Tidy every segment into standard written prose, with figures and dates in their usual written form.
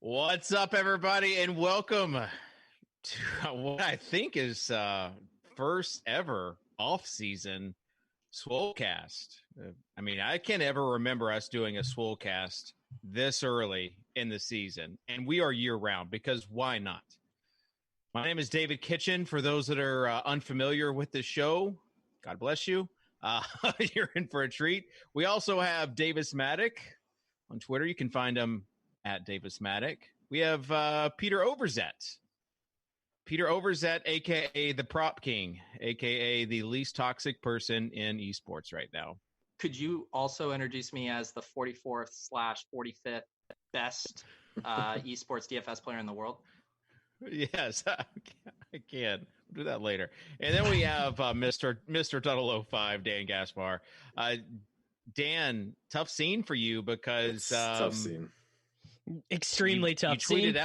What's up, everybody, and welcome to what I think is first ever off-season Swolecast. I can't ever remember us doing a Swolecast this early in the season, and we are year-round because why not? My name is David Kitchen. For those that are unfamiliar with the show, God bless you. You're in for a treat. We also have Davis Maddock on Twitter. You can find him at Davis Maddock. We have Peter Overzet. Peter Overzet, a.k.a. the Prop King, a.k.a. the least toxic person in esports right now. Could you also introduce me as the 44th/45th best esports DFS player in the world? Yes, I can. We'll do that later. And then we have Mr. 005, Dan Gaspar. Dan, tough scene for you because tough scene. Extremely tough. You tweeted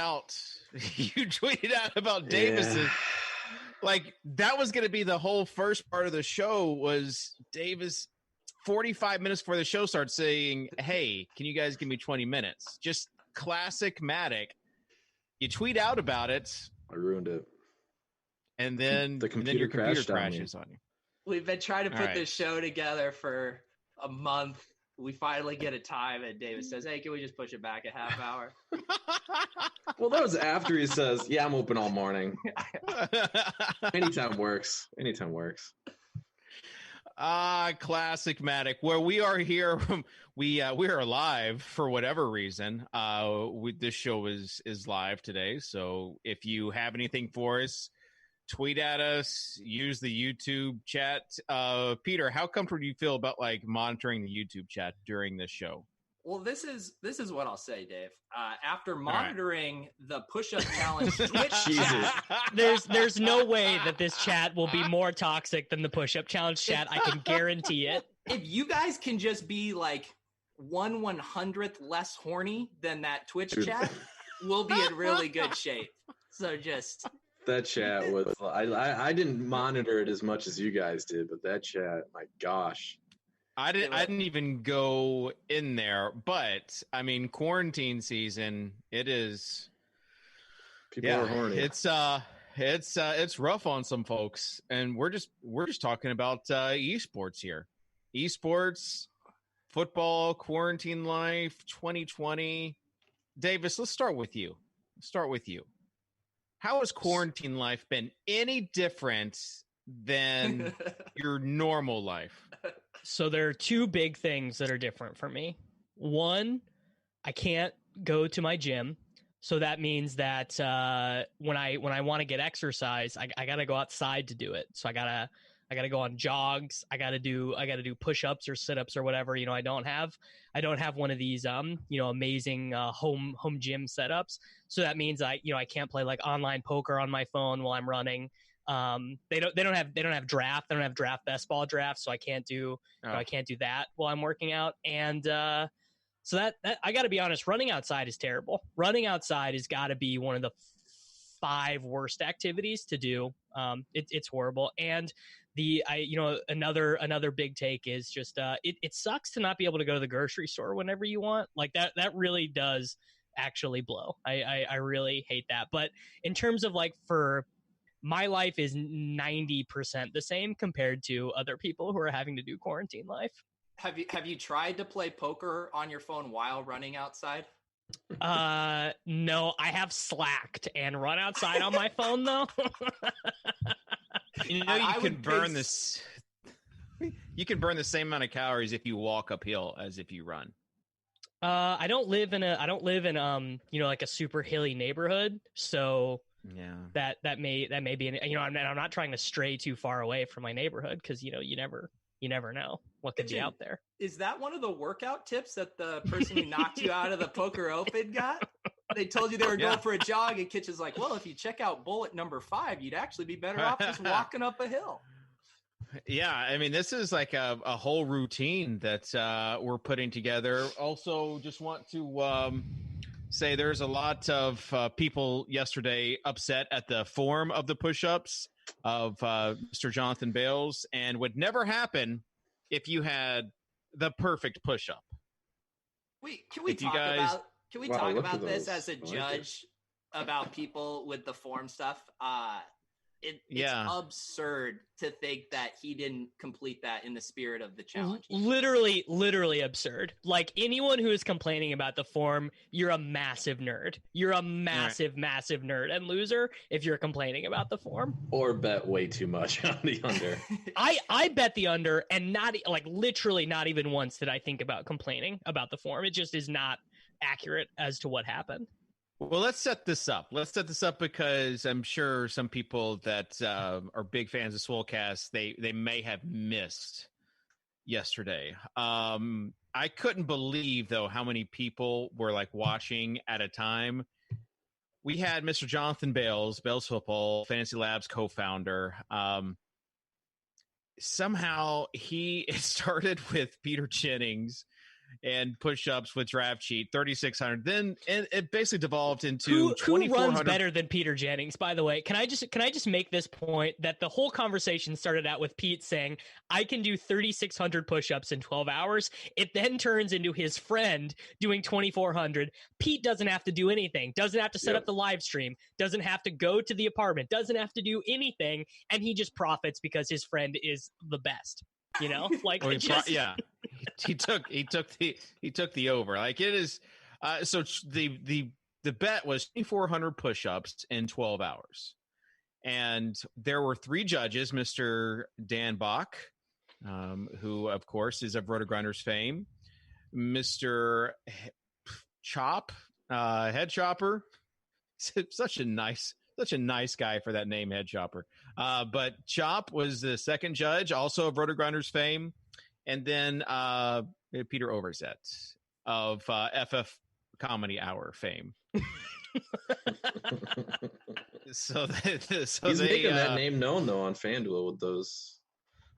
out about Davis's. Like, that was going to be the whole first part of the show. Was Davis 45 minutes before the show starts saying, "Hey, can you guys give me 20 minutes?" Just classic Matic. You tweet out about it. I ruined it. And then your computer crashes on you. We've been trying to put this show together for a month. We finally get a time, and David says, "Hey, can we just push it back a half hour?" Well, that was after he says, "Yeah, I'm open all morning." Anytime works. Classic Matic. Where we are here, we are live for whatever reason. This show is live today, so if you have anything for us, tweet at us, use the YouTube chat. Peter, how comfortable do you feel about monitoring the YouTube chat during this show? Well, this is what I'll say, Dave. After monitoring the push-up challenge Twitch chat, there's no way that this chat will be more toxic than the push-up challenge chat. I can guarantee it. If you guys can just be 1/100th less horny than that Twitch chat, we'll be in really good shape. So just... That chat was, I didn't monitor it as much as you guys did, but that chat, my gosh. I didn't even go in there, but quarantine season, it is. People are horny. It's rough on some folks, and we're just talking about esports here. Esports, football, quarantine life, 2020. Davis, let's start with you. How has quarantine life been any different than your normal life? So there are two big things that are different for me. One, I can't go to my gym. So that means that when I want to get exercise, I got to go outside to do it. So I got to go on jogs. I got to do push-ups or sit-ups or whatever. I don't have one of these amazing home gym setups. So that means I can't play online poker on my phone while I'm running. They don't have draft. They don't have draft best ball draft. So I can't do that while I'm working out. And so that I got to be honest, running outside is terrible. Running outside has got to be one of the 5 worst activities to do. It's horrible. And another big take is just it sucks to not be able to go to the grocery store whenever you want. That really does actually blow. I really hate that. But in terms of for my life is 90% the same compared to other people who are having to do quarantine life. Have you tried to play poker on your phone while running outside? No, I have slacked and run outside on my phone though. You can burn this. You can burn the same amount of calories if you walk uphill as if you run. I don't live in a super hilly neighborhood, so yeah, that may be I'm not trying to stray too far away from my neighborhood because you never know what could be out there. Is that one of the workout tips that the person who knocked you out of the poker open got? They told you they were going for a jog, and Kitchen's like, well, if you check out bullet number 5, you'd actually be better off just walking up a hill. Yeah, this is like a whole routine that we're putting together. Also, just want to say there's a lot of people yesterday upset at the form of the push-ups of Mr. Jonathan Bales, and would never happen if you had the perfect push-up. Can we Can we Wow, talk look about at this those. as a I like it. judge about people with the form stuff? It's Yeah. absurd to think that he didn't complete that in the spirit of the challenge. Literally absurd. Like, anyone who is complaining about the form, you're a massive nerd. You're a massive nerd and loser if you're complaining about the form. Or bet way too much on the under. I bet the under, and not like literally not even once did I think about complaining about the form. It just is not accurate as to what happened. Well, let's set this up. Because I'm sure some people that are big fans of Swolecast, they may have missed yesterday. I couldn't believe, though, how many people were like watching at a time. We had Mr. Jonathan Bales Football, Fantasy Labs co-founder. Somehow he started with Peter Jennings and push-ups with draft cheat 3,600. Then it basically devolved into who runs better than Peter Jennings, by the way. Can I just make this point that the whole conversation started out with Pete saying I can do 3,600 push-ups in 12 hours. It then turns into his friend doing 2,400. Pete doesn't have to do anything, doesn't have to set up the live stream, doesn't have to go to the apartment, doesn't have to do anything, and he just profits because his friend is the best. You know, like he took the over. Like, it is. So the bet was 2,400 push-ups in 12 hours, and there were 3 judges: Mr. Dan Bach, who of course is of Roto-Grinders fame, Mr. Chop, Head Chopper, such a nice guy for that name, Head Chopper. But Chop was the second judge, also of Roto-Grinders fame. And then Peter Overzet of FF Comedy Hour fame. He's making that name known, though, on FanDuel with those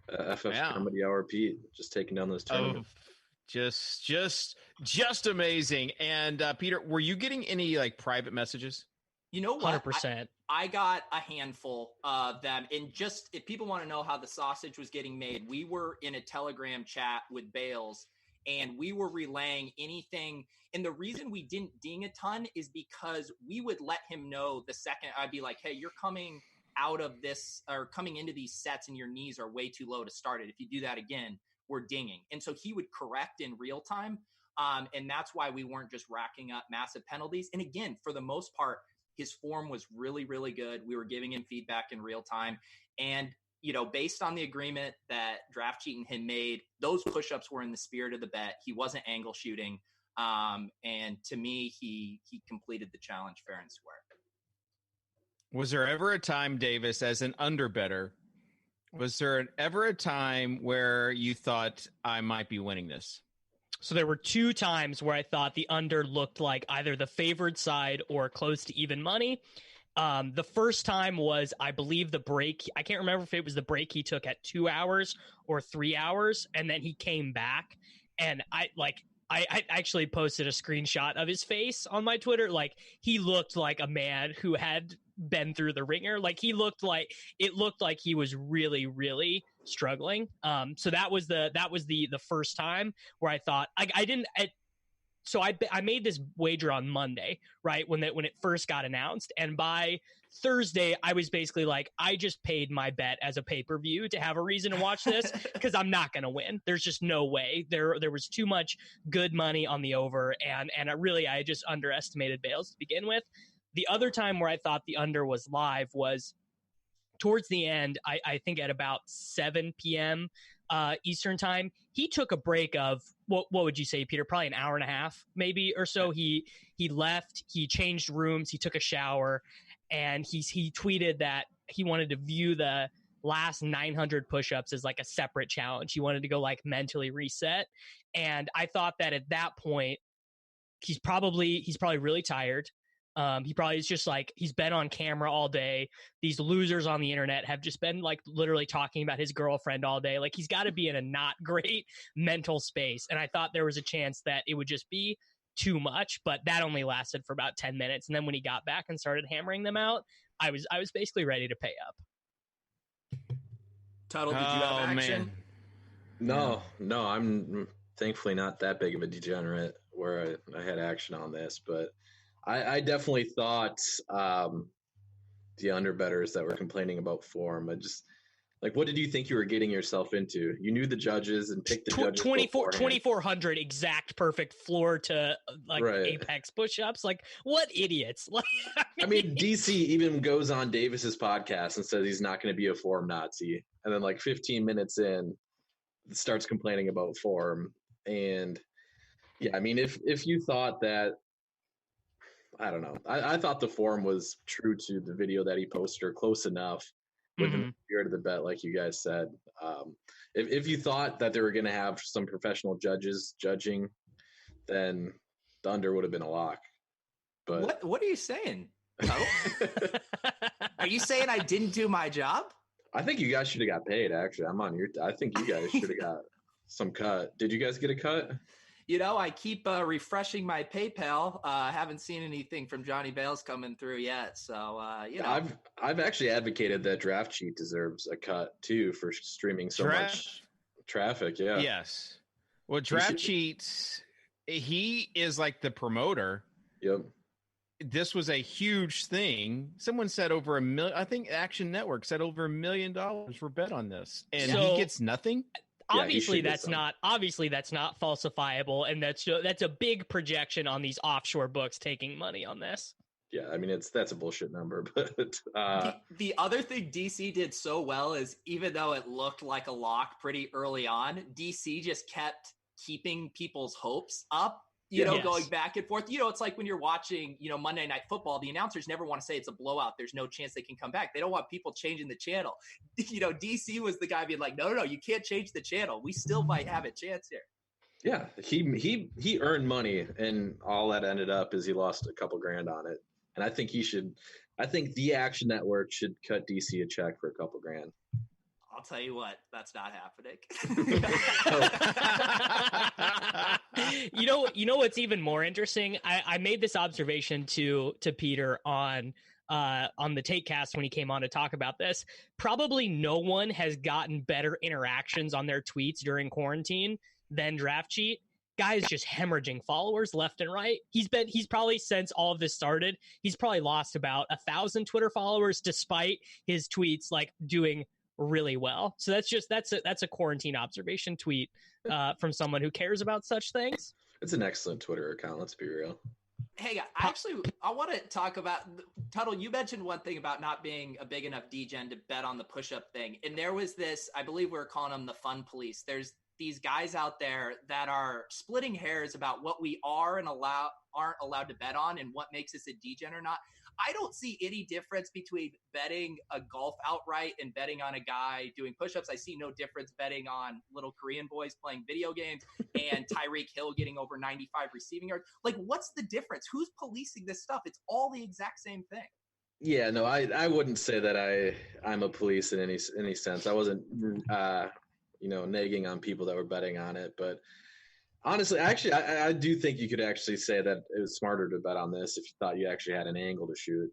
FF Comedy Hour Pete, just taking down those tournaments. Just amazing. And Peter, were you getting any like private messages? You know what? 100%. I got a handful of them. And just if people want to know how the sausage was getting made, we were in a Telegram chat with Bales and we were relaying anything. And the reason we didn't ding a ton is because we would let him know the second I'd be like, hey, you're coming out of this or coming into these sets and your knees are way too low to start it. If you do that again, we're dinging. And so he would correct in real time. And that's why we weren't just racking up massive penalties. And again, for the most part, his form was really, really good. We were giving him feedback in real time. And, you know, based on the agreement that Draft Cheat and him made, those push-ups were in the spirit of the bet. He wasn't angle shooting. And to me, he completed the challenge fair and square. Was there ever a time, Davis, as an underbetter, was there ever a time where you thought I might be winning this? So there were 2 times where I thought the under looked like either the favored side or close to even money. The first time was, I believe, the break. I can't remember if it was the break he took at 2 hours or 3 hours, and then he came back. And I actually posted a screenshot of his face on my Twitter. Like, he looked like a man who had been through the ringer. Like, it looked like he was really, really struggling. So that was the first time where I thought so I made this wager on Monday, right? When it first got announced. And by Thursday, I was basically like, I just paid my bet as a pay-per-view to have a reason to watch this because I'm not going to win. There's just no way. There was too much good money on the over. And I just underestimated Bales to begin with. The other time where I thought the under was live was towards the end, I think at about 7 p.m. Eastern time. He took a break of, what would you say, Peter? Probably an hour and a half, maybe, or so. He left, he changed rooms, he took a shower, and he tweeted that he wanted to view the last 900 push-ups as like a separate challenge. He wanted to go like mentally reset. And I thought that at that point, he's probably really tired. He probably is just like, he's been on camera all day. These losers on the internet have just been like literally talking about his girlfriend all day. Like, he's got to be in a not great mental space. And I thought there was a chance that it would just be too much, but that only lasted for about 10 minutes. And then when he got back and started hammering them out, I was basically ready to pay up. Tuttle, did you have action? Man. No, I'm thankfully not that big of a degenerate where I had action on this, but I definitely thought the underbetters that were complaining about form. I just like, what did you think you were getting yourself into? You knew the judges and picked the judges 2,400 exact perfect floor to Right. apex push-ups. Like, what idiots? Like, I mean, DC even goes on Davis's podcast and says he's not going to be a form Nazi, and then like 15 minutes in, starts complaining about form. And yeah, I mean, if you thought that, I don't know, I thought the form was true to the video that he posted, or close enough within the spirit of the bet, like you guys said. If you thought that they were going to have some professional judges judging, then the under would have been a lock. But what are you saying? Are you saying I didn't do my job? I think you guys should have got paid. Actually, I think you guys should have got some cut. Did you guys get a cut? I keep refreshing my PayPal. I haven't seen anything from Johnny Bales coming through yet. So, I've actually advocated that Draft Cheat deserves a cut too for streaming so much traffic. Yeah. Yes. Well, Draft Cheats, he is like the promoter. Yep. This was a huge thing. Someone said over $1 million. I think Action Network said over $1 million were bet on this, and he gets nothing. Obviously, that's not falsifiable, and that's a big projection on these offshore books taking money on this. Yeah, I mean that's a bullshit number, but the other thing DC did so well is, even though it looked like a lock pretty early on, DC just kept keeping people's hopes up. Going back and forth. It's like when you're watching, Monday Night Football, the announcers never want to say it's a blowout. There's no chance they can come back. They don't want people changing the channel. DC was the guy being like, no, you can't change the channel. We still might have a chance here. Yeah, he earned money, and all that ended up is he lost a couple grand on it. And I think the Action Network should cut DC a check for a couple grand. I'll tell you what, that's not happening. You know what's even more interesting? I made this observation to Peter on the Takecast when he came on to talk about this. Probably no one has gotten better interactions on their tweets during quarantine than Draft Cheat. Guy is just hemorrhaging followers left and right. He's probably, since all of this started, he's probably lost about 1,000 Twitter followers, despite his tweets like doing really well. So that's a quarantine observation tweet from someone who cares about such things. It's an excellent Twitter account. Let's be real. Hey, I want to talk about, Tuttle, you mentioned one thing about not being a big enough DGen to bet on the push-up thing. And there was this, I believe we were calling them the fun police. There's these guys out there that are splitting hairs about what we are and aren't allowed to bet on and what makes us a DGen or not. I don't see any difference between betting a golf outright and betting on a guy doing push-ups. I see no difference betting on little Korean boys playing video games and Tyreek Hill getting over 95 receiving yards. Like, what's the difference? Who's policing this stuff? It's all the exact same thing. Yeah, no, I wouldn't say that I'm a police in any sense. I wasn't, nagging on people that were betting on it, but honestly, actually, I do think you could actually say that it was smarter to bet on this if you thought you actually had an angle to shoot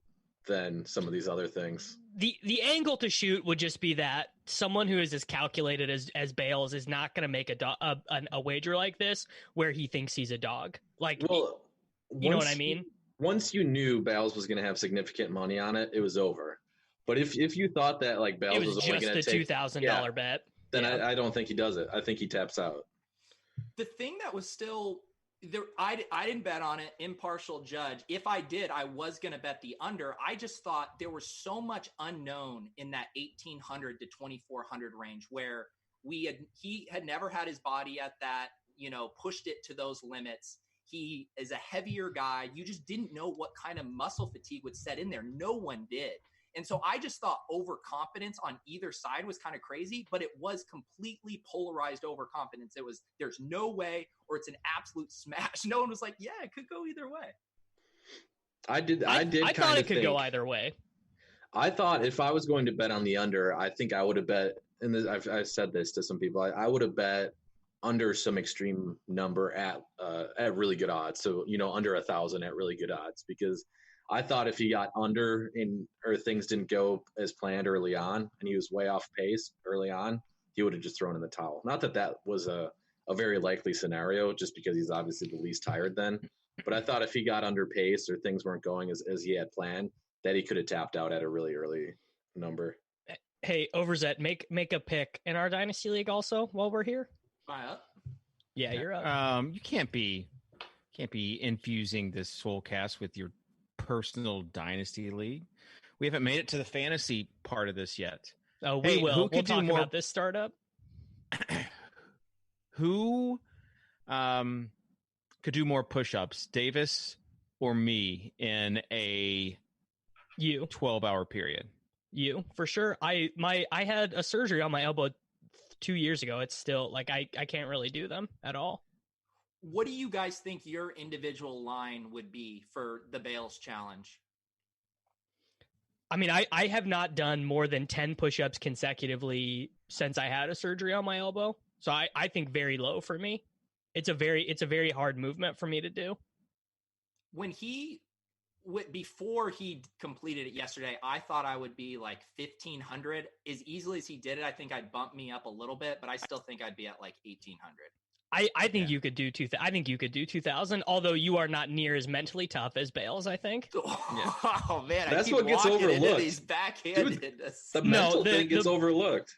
than some of these other things. The angle to shoot would just be that someone who is as calculated as Bales is not going to make a wager like this where he thinks he's a dog. Like, well, you know what I mean? Once you knew Bales was going to have significant money on it, it was over. But if you thought that like Bales was only going to take $2,000 bet, then I don't think he does it. I think he taps out. The thing that was still there, I didn't bet on it, impartial judge. If I did, I was going to bet the under. I just thought there was so much unknown in that 1,800 to 2,400 range where he had never had his body at that, pushed it to those limits. He is a heavier guy. You just didn't know what kind of muscle fatigue would set in there. No one did. And so I just thought overconfidence on either side was kind of crazy, but it was completely polarized overconfidence. It was, there's no way, or it's an absolute smash. No one was like, yeah, it could go either way. I thought it could go either way. I thought if I was going to bet on the under, I think I would have bet, and I've said this to some people, I would have bet under some extreme number at really good odds. So, under 1,000 at really good odds, because I thought if he got under or things didn't go as planned early on and he was way off pace early on, he would have just thrown in the towel. Not that was a a very likely scenario just because he's obviously the least tired then. But I thought if he got under pace or things weren't going as he had planned, that he could have tapped out at a really early number. Hey, Overzet, make a pick in our Dynasty League also while we're here. Am I up? Yeah, you're up. You can't be infusing this Swolecast with your personal Dynasty League. We haven't made it to the fantasy part of this yet. Oh, we will. We'll talk about this startup. Who could do more push-ups, Davis or me, in a 12-hour period? You, for sure. I had a surgery on my elbow 2 years ago. It's still like I can't really do them at all. What do you guys think your individual line would be for the Bales challenge? I mean, I have not done more than 10 push-ups consecutively since I had a surgery on my elbow. So I think very low for me. It's a very hard movement for me to do. Before he completed it yesterday, I thought I would be like 1,500. As easily as he did it, I think I'd bump me up a little bit, but I still think I'd be at like 1,800. I think you could do 2,000. I think you could do 2,000, although you are not near as mentally tough as Bales, I think. Oh man, that's what gets overlooked. These backhandedness. The mental thing gets overlooked.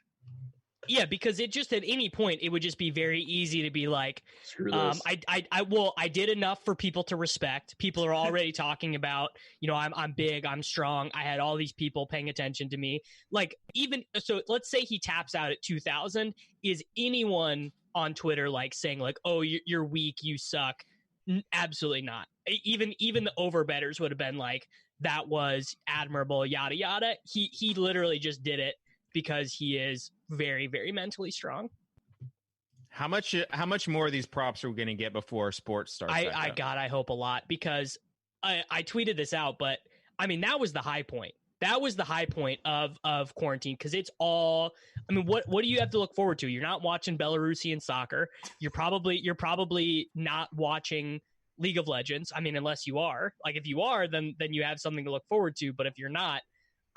Yeah, because it just at any point it would just be very easy to be like, screw this. I did enough for people to respect. People are already talking about, I'm big, I'm strong. I had all these people paying attention to me. Like even so, let's say he taps out at 2,000. Is anyone on Twitter like saying like, oh, you're weak, you suck? Absolutely not. Even the overbetters would have been like, that was admirable, yada yada. He literally just did it because he is very, very mentally strong. How much more of these props are we going to get before sports starts? I hope a lot, because I tweeted this out, but I mean, that was the high point. That was the high point of quarantine, because it's all, I mean, what do you have to look forward to? You're not watching Belarusian soccer. You're probably not watching League of Legends. I mean, unless you are. Like, if you are, then you have something to look forward to. But if you're not,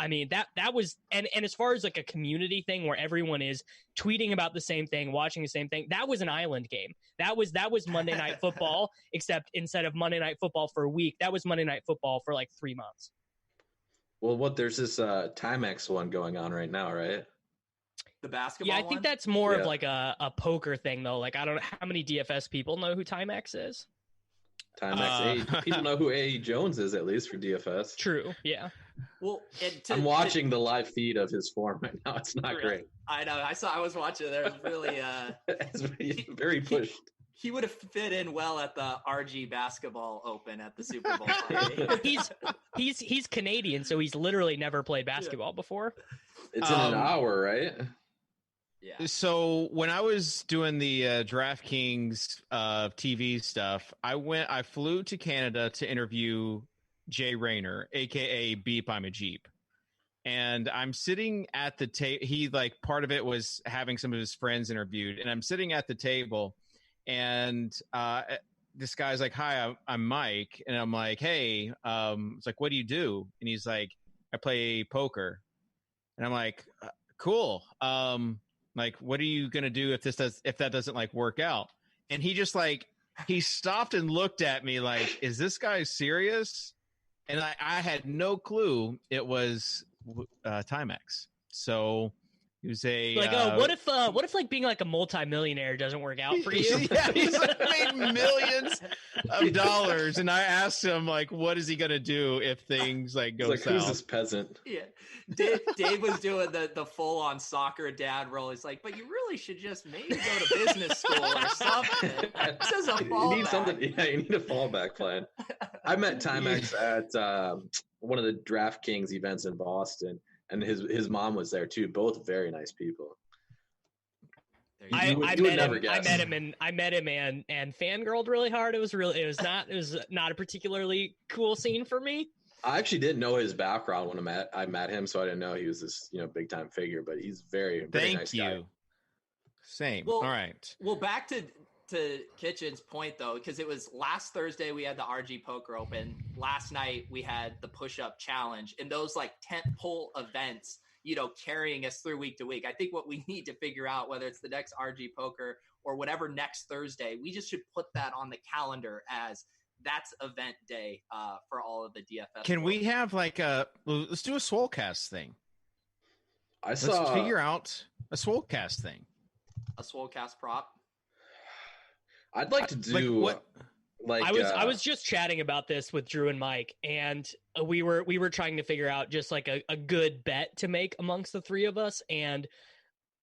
I mean, that was, and as far as like a community thing where everyone is tweeting about the same thing, watching the same thing, that was an island game. That was Monday Night Football, except instead of Monday Night Football for a week, that was Monday Night Football for like 3 months. Well, there's this Timex one going on right now, right? The basketball I think that's more of like a poker thing, though. Like, I don't know how many DFS people know who Timex is. Timex, people know who A. Jones is, at least for DFS. True, yeah. Well, I'm watching the live feed of his form right now. It's not great. I know. I was watching there. It was really it's very pushed. He would have fit in well at the RG Basketball Open at the Super Bowl. he's Canadian, so he's literally never played basketball before. It's in an hour, right? Yeah. So when I was doing the DraftKings TV stuff, I flew to Canada to interview Jay Rayner, aka Beep I'm a Jeep. And I'm sitting at the table. He, like, part of it was having some of his friends interviewed, and I'm sitting at the table, and this guy's like, "Hi, I'm Mike," and I'm like, "Hey," it's like, "What do you do?" And he's like, "I play poker," and I'm like, "Cool." Like, what are you gonna do if that doesn't like work out? And he just like, he stopped and looked at me like, is this guy serious? And I had no clue it was Timex. So he was like, what if like being like a multimillionaire doesn't work out for you? Yeah, he's like made millions of dollars, and I asked him like, what is he gonna do if things like go south? Who's this peasant? Yeah, Dave was doing the full on soccer dad role. He's like, but you really should just maybe go to business school or something. This is a fallback. You need something. Yeah, you need a fallback plan. I met Timex at one of the DraftKings events in Boston. And his mom was there too. Both very nice people. I met him and fangirled really hard. It was not a particularly cool scene for me. I actually didn't know his background when I met him, so I didn't know he was this big time figure. But he's very nice guy. Thank you. Same. Well, all right. Well, back to Kitchen's point, though, because it was last Thursday we had the RG Poker Open. Last night we had the push-up challenge, and those like tentpole events carrying us through week to week. I think what we need to figure out, whether it's the next RG Poker or whatever next Thursday, we just should put that on the calendar as that's event day for all of the DFS. Can we have let's do a Swolecast thing. Let's figure out a Swolecast thing. A Swolecast prop. I'd like to do what? I was just chatting about this with Drew and Mike, and we were trying to figure out just like a good bet to make amongst the three of us, and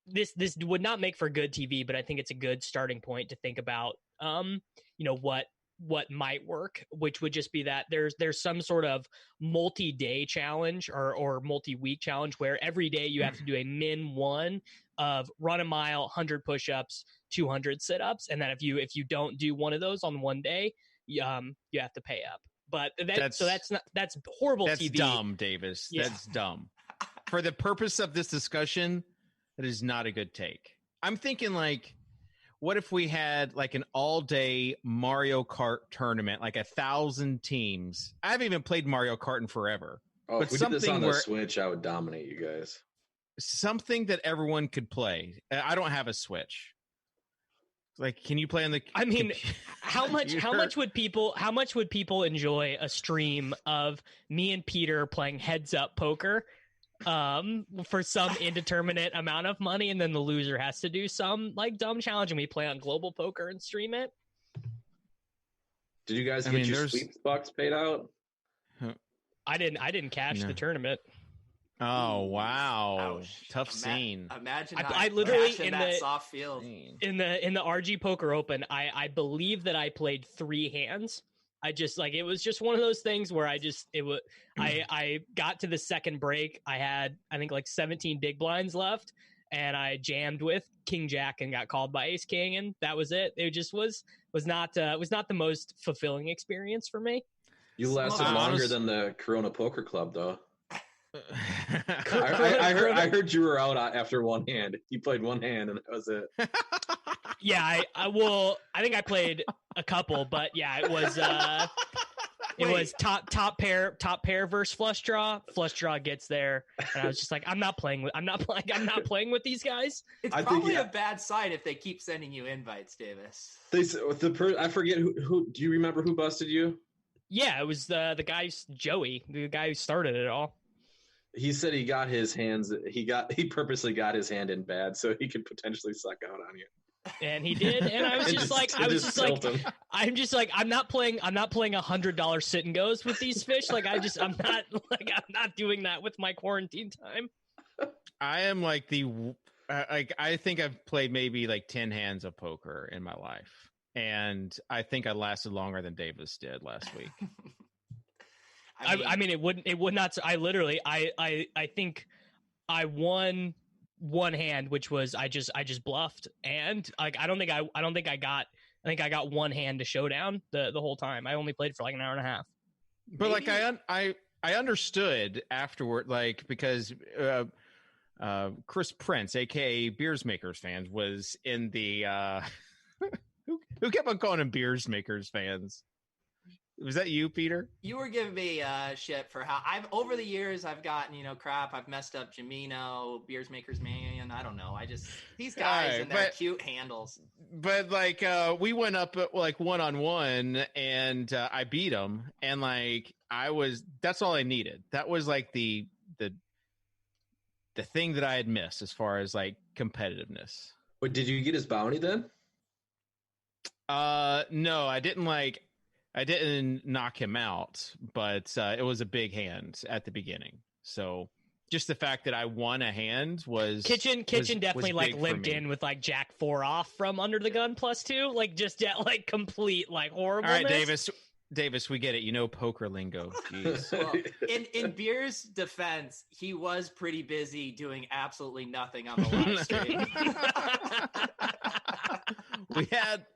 this would not make for good TV, but I think it's a good starting point to think about what might work, which would just be that there's some sort of multi-day challenge or multi-week challenge where every day you have to do a min 1 of run a mile, 100 push-ups, 200 sit-ups, and then if you don't do one of those on one day, you have to pay up. But that's horrible. That's TV. Dumb, Davis. Yeah. That's dumb. For the purpose of this discussion, that is not a good take. I'm thinking what if we had an all-day Mario Kart tournament, 1,000 teams? I haven't even played Mario Kart in forever. Oh, but if we did this on the Switch, I would dominate you guys. Something that everyone could play. I don't have a Switch. Can you play on the? I mean, how much would people enjoy a stream of me and Peter playing heads up poker? For some indeterminate amount of money, and then the loser has to do some dumb challenge, and we play on global poker and stream it. Did you guys get your sweeps bucks paid out? I didn't cash the tournament. Oh wow! Ouch. Tough scene. Imagine I literally in that the soft field in the RG Poker Open. I believe that I played 3 hands. I just it was just one of those things where I got to the second break. I had I think 17 big blinds left, and I jammed with King Jack and got called by Ace King, and that was it. It just was not the most fulfilling experience for me. You lasted longer than the Corona Poker Club, though. I heard you were out after one hand. You played one hand, and that was it. Yeah, I think I played a couple, but yeah, it was it was top pair versus flush draw. Flush draw gets there, and I was just I'm not playing with these guys. It's probably a bad sign if they keep sending you invites, Davis. I forget who. Do you remember who busted you? Yeah, it was the guy Joey, the guy who started it all. He said he got his hands. He purposely got his hand in bad so he could potentially suck out on you. And he did, and I was I'm not playing $100 sit and goes with these fish. I'm not doing that with my quarantine time. I am I think I've played maybe 10 hands of poker in my life, and I think I lasted longer than Davis did last week. I mean, it would not. I think I won one hand, which was I just bluffed, and I think I got one hand to showdown the whole time. I only played for an hour and a half. But I understood afterward, because Chris Prince, aka Beers Makers fans, was in the who kept on calling him Beers Makers fans. Was that you, Peter? You were giving me shit for how over the years I've gotten, crap. I've messed up Jamino, Beers Makers Man. I don't know. These guys and their cute handles. But we went up one-on-one, and I beat him, and that's all I needed. That was the thing that I had missed as far as competitiveness. But did you get his bounty then? No, I didn't I didn't knock him out, but it was a big hand at the beginning. So just the fact that I won a hand was Kitchen definitely limped in with Jack 4 off from under the gun +2, complete horrible. All right, Davis, we get it. Poker lingo. Jeez. Well, in Beer's defense, he was pretty busy doing absolutely nothing on the live stream. We had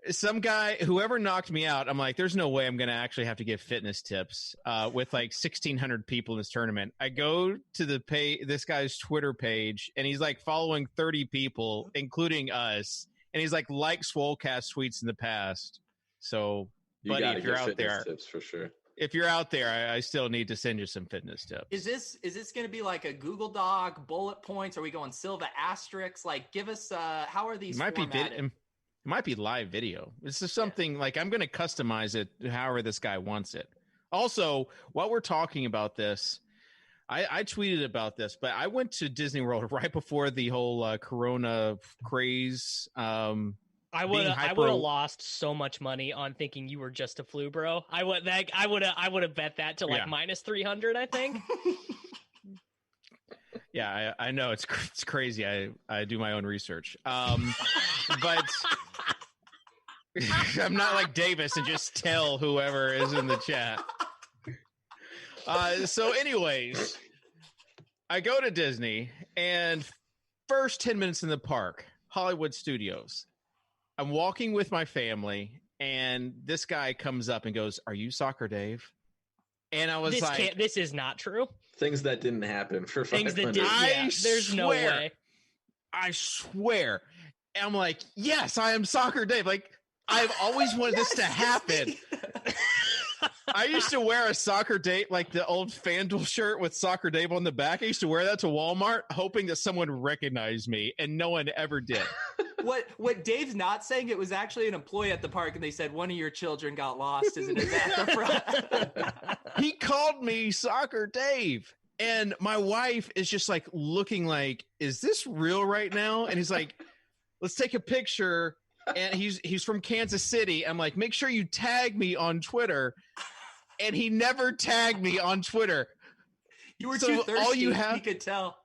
some guy, whoever knocked me out, I'm there's no way I'm going to actually have to give fitness tips with 1,600 people in this tournament. I go to this guy's Twitter page, and he's following 30 people, including us. And he's like Swolecast tweets in the past. So, buddy, if you're out there, tips for sure. if you're out there, I still need to send you some fitness tips. Is this going to be like a Google Doc, bullet points? Are we going Silva asterisks? Like, give us how are these formatted? It might be live video. It's just something like I'm going to customize it however this guy wants it. Also, while we're talking about this, I tweeted about this, but I went to Disney World right before the whole Corona craze. I would have lost so much money on thinking you were just a flu bro. I would have bet that to like minus 300, I think. Yeah, I know it's crazy. I do my own research. But I'm not like Davis and just tell whoever is in the chat. So anyways, I go to Disney and first 10 minutes in the park, Hollywood Studios. I'm walking with my family and this guy comes up and goes, "Are you Soccer Dave?" And I was this is not true. Things that didn't happen for 5 minutes. That did, there's no way. I swear. And I'm like, yes, I am Soccer Dave. Like, I've always wanted this to happen. I used to wear a Soccer Dave, like the old FanDuel shirt with Soccer Dave on the back. I used to wear that to Walmart, hoping that someone recognized me, and no one ever did. What Dave's not saying, it was actually an employee at the park, and they said one of your children got lost. Isn't it at the front? He called me Soccer Dave, and my wife is just like looking like, "Is this real right now?" And he's like, "Let's take a picture." And he's from Kansas City. I'm like, "Make sure you tag me on Twitter." And he never tagged me on Twitter. You were too thirsty. He could tell.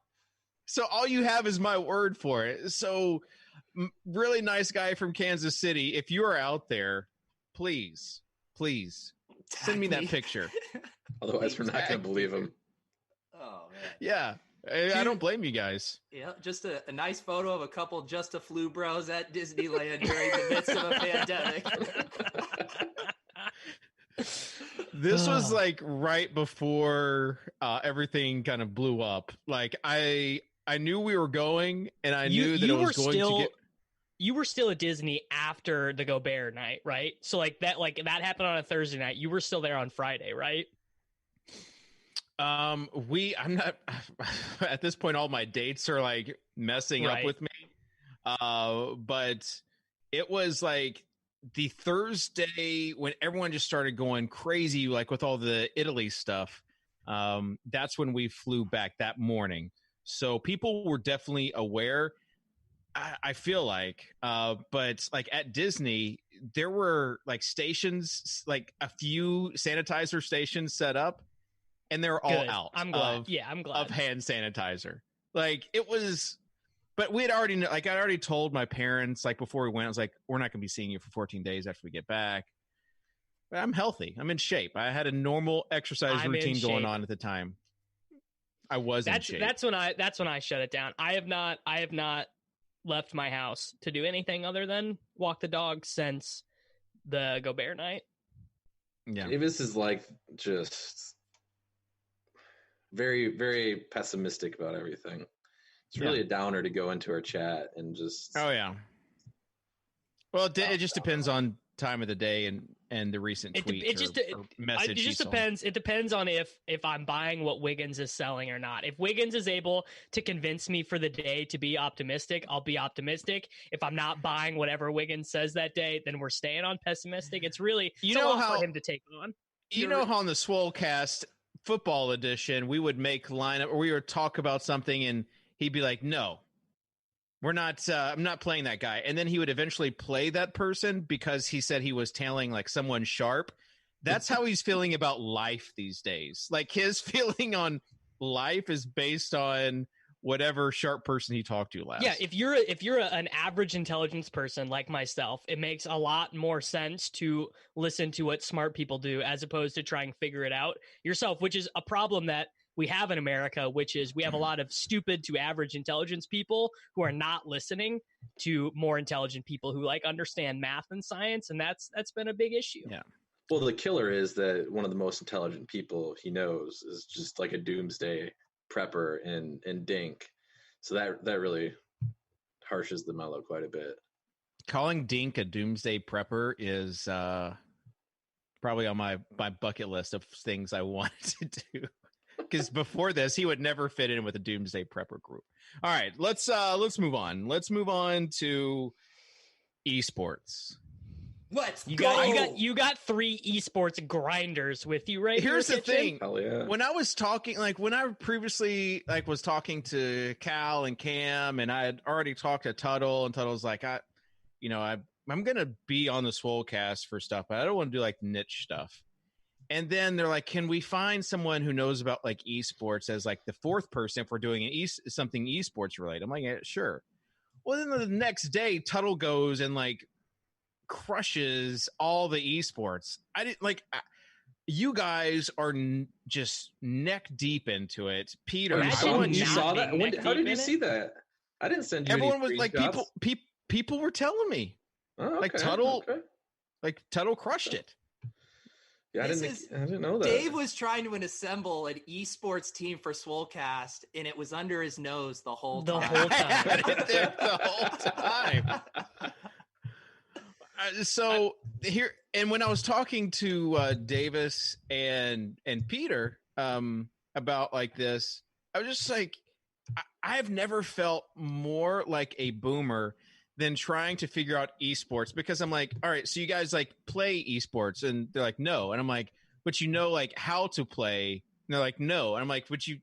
So all you have is my word for it. So really nice guy from Kansas City. If you are out there, please send me that picture. Otherwise, we're not going to believe him. Oh, man. Yeah. I don't blame you guys. Yeah, just a nice photo of a couple just a flu bros at Disneyland during the midst of a pandemic. This was like right before everything kind of blew up. Like I knew we were going, and I knew that it was going to get. You were still at Disney after the Gobert night, right? So that happened on a Thursday night. You were still there on Friday, right? I'm not at this point. All my dates are like messing up with me. But it was like the Thursday when everyone just started going crazy, like with all the Italy stuff. That's when we flew back that morning. So people were definitely aware. I feel like, but like at Disney, there were like stations, like a few sanitizer stations set up, and they're all out. I'm glad. I'm glad of hand sanitizer. Like it was, but we had already, like I'd already told my parents, like before we went, I was like, "We're not going to be seeing you for 14 days after we get back." But I'm healthy. I'm in shape. I had a normal exercise routine going on at the time. I was in shape. That's when I shut it down. I have not left my house to do anything other than walk the dog since the Gobert night. Yeah. Davis is like just very, very pessimistic about everything. It's really a downer to go into our chat and just. Oh yeah. Well, it just depends on time of the day and the recent tweet or message. It just depends. It depends on if I'm buying what Wiggins is selling or not. If Wiggins is able to convince me for the day to be optimistic, I'll be optimistic. If I'm not buying whatever Wiggins says that day, then we're staying on pessimistic. It's really for him to take on. You know how on the Swolecast football edition we would make lineup or we would talk about something and he'd be like, "No, we're not. I'm not playing that guy." And then he would eventually play that person because he said he was tailing like someone sharp. That's how he's feeling about life these days. Like his feeling on life is based on whatever sharp person he talked to last. Yeah, if you're an average intelligence person like myself, it makes a lot more sense to listen to what smart people do as opposed to try and figure it out yourself, which is a problem that we have in America, which is we have a lot of stupid to average intelligence people who are not listening to more intelligent people who like understand math and science. And that's been a big issue. Yeah. Well, the killer is that one of the most intelligent people he knows is just like a doomsday prepper and Dink. So that really harshes the mellow quite a bit. Calling Dink a doomsday prepper is probably on my bucket list of things I wanted to do. Because before this, he would never fit in with a Doomsday Prepper group. All right, let's move on. Let's move on to esports. You got 3 esports grinders with you, right? Here's the thing. Hell yeah. When I was talking, when I previously was talking to Cal and Cam, and I had already talked to Tuttle, and Tuttle's like, I'm gonna be on the Swolecast for stuff, but I don't want to do niche stuff. And then they're like, can we find someone who knows about esports as the 4th person if we're doing something esports related? I'm like, yeah, sure. Well, then the next day, Tuttle goes and crushes all the esports. I didn't you guys are just neck deep into it. Peter, you saw that? How did you see that? I didn't send you. Everyone was people were telling me. Oh, okay, Tuttle crushed it. Yeah, I didn't know that. Dave was trying to assemble an esports team for Swolecast, and it was under his nose the whole time. The whole time. So here, and when I was talking to Davis and Peter about this, I was just I've never felt more like a boomer than trying to figure out esports, because I'm like, all right, so you guys play esports, and they're like, no, and I'm like, but how to play, and they're like, no, and I'm like, but you,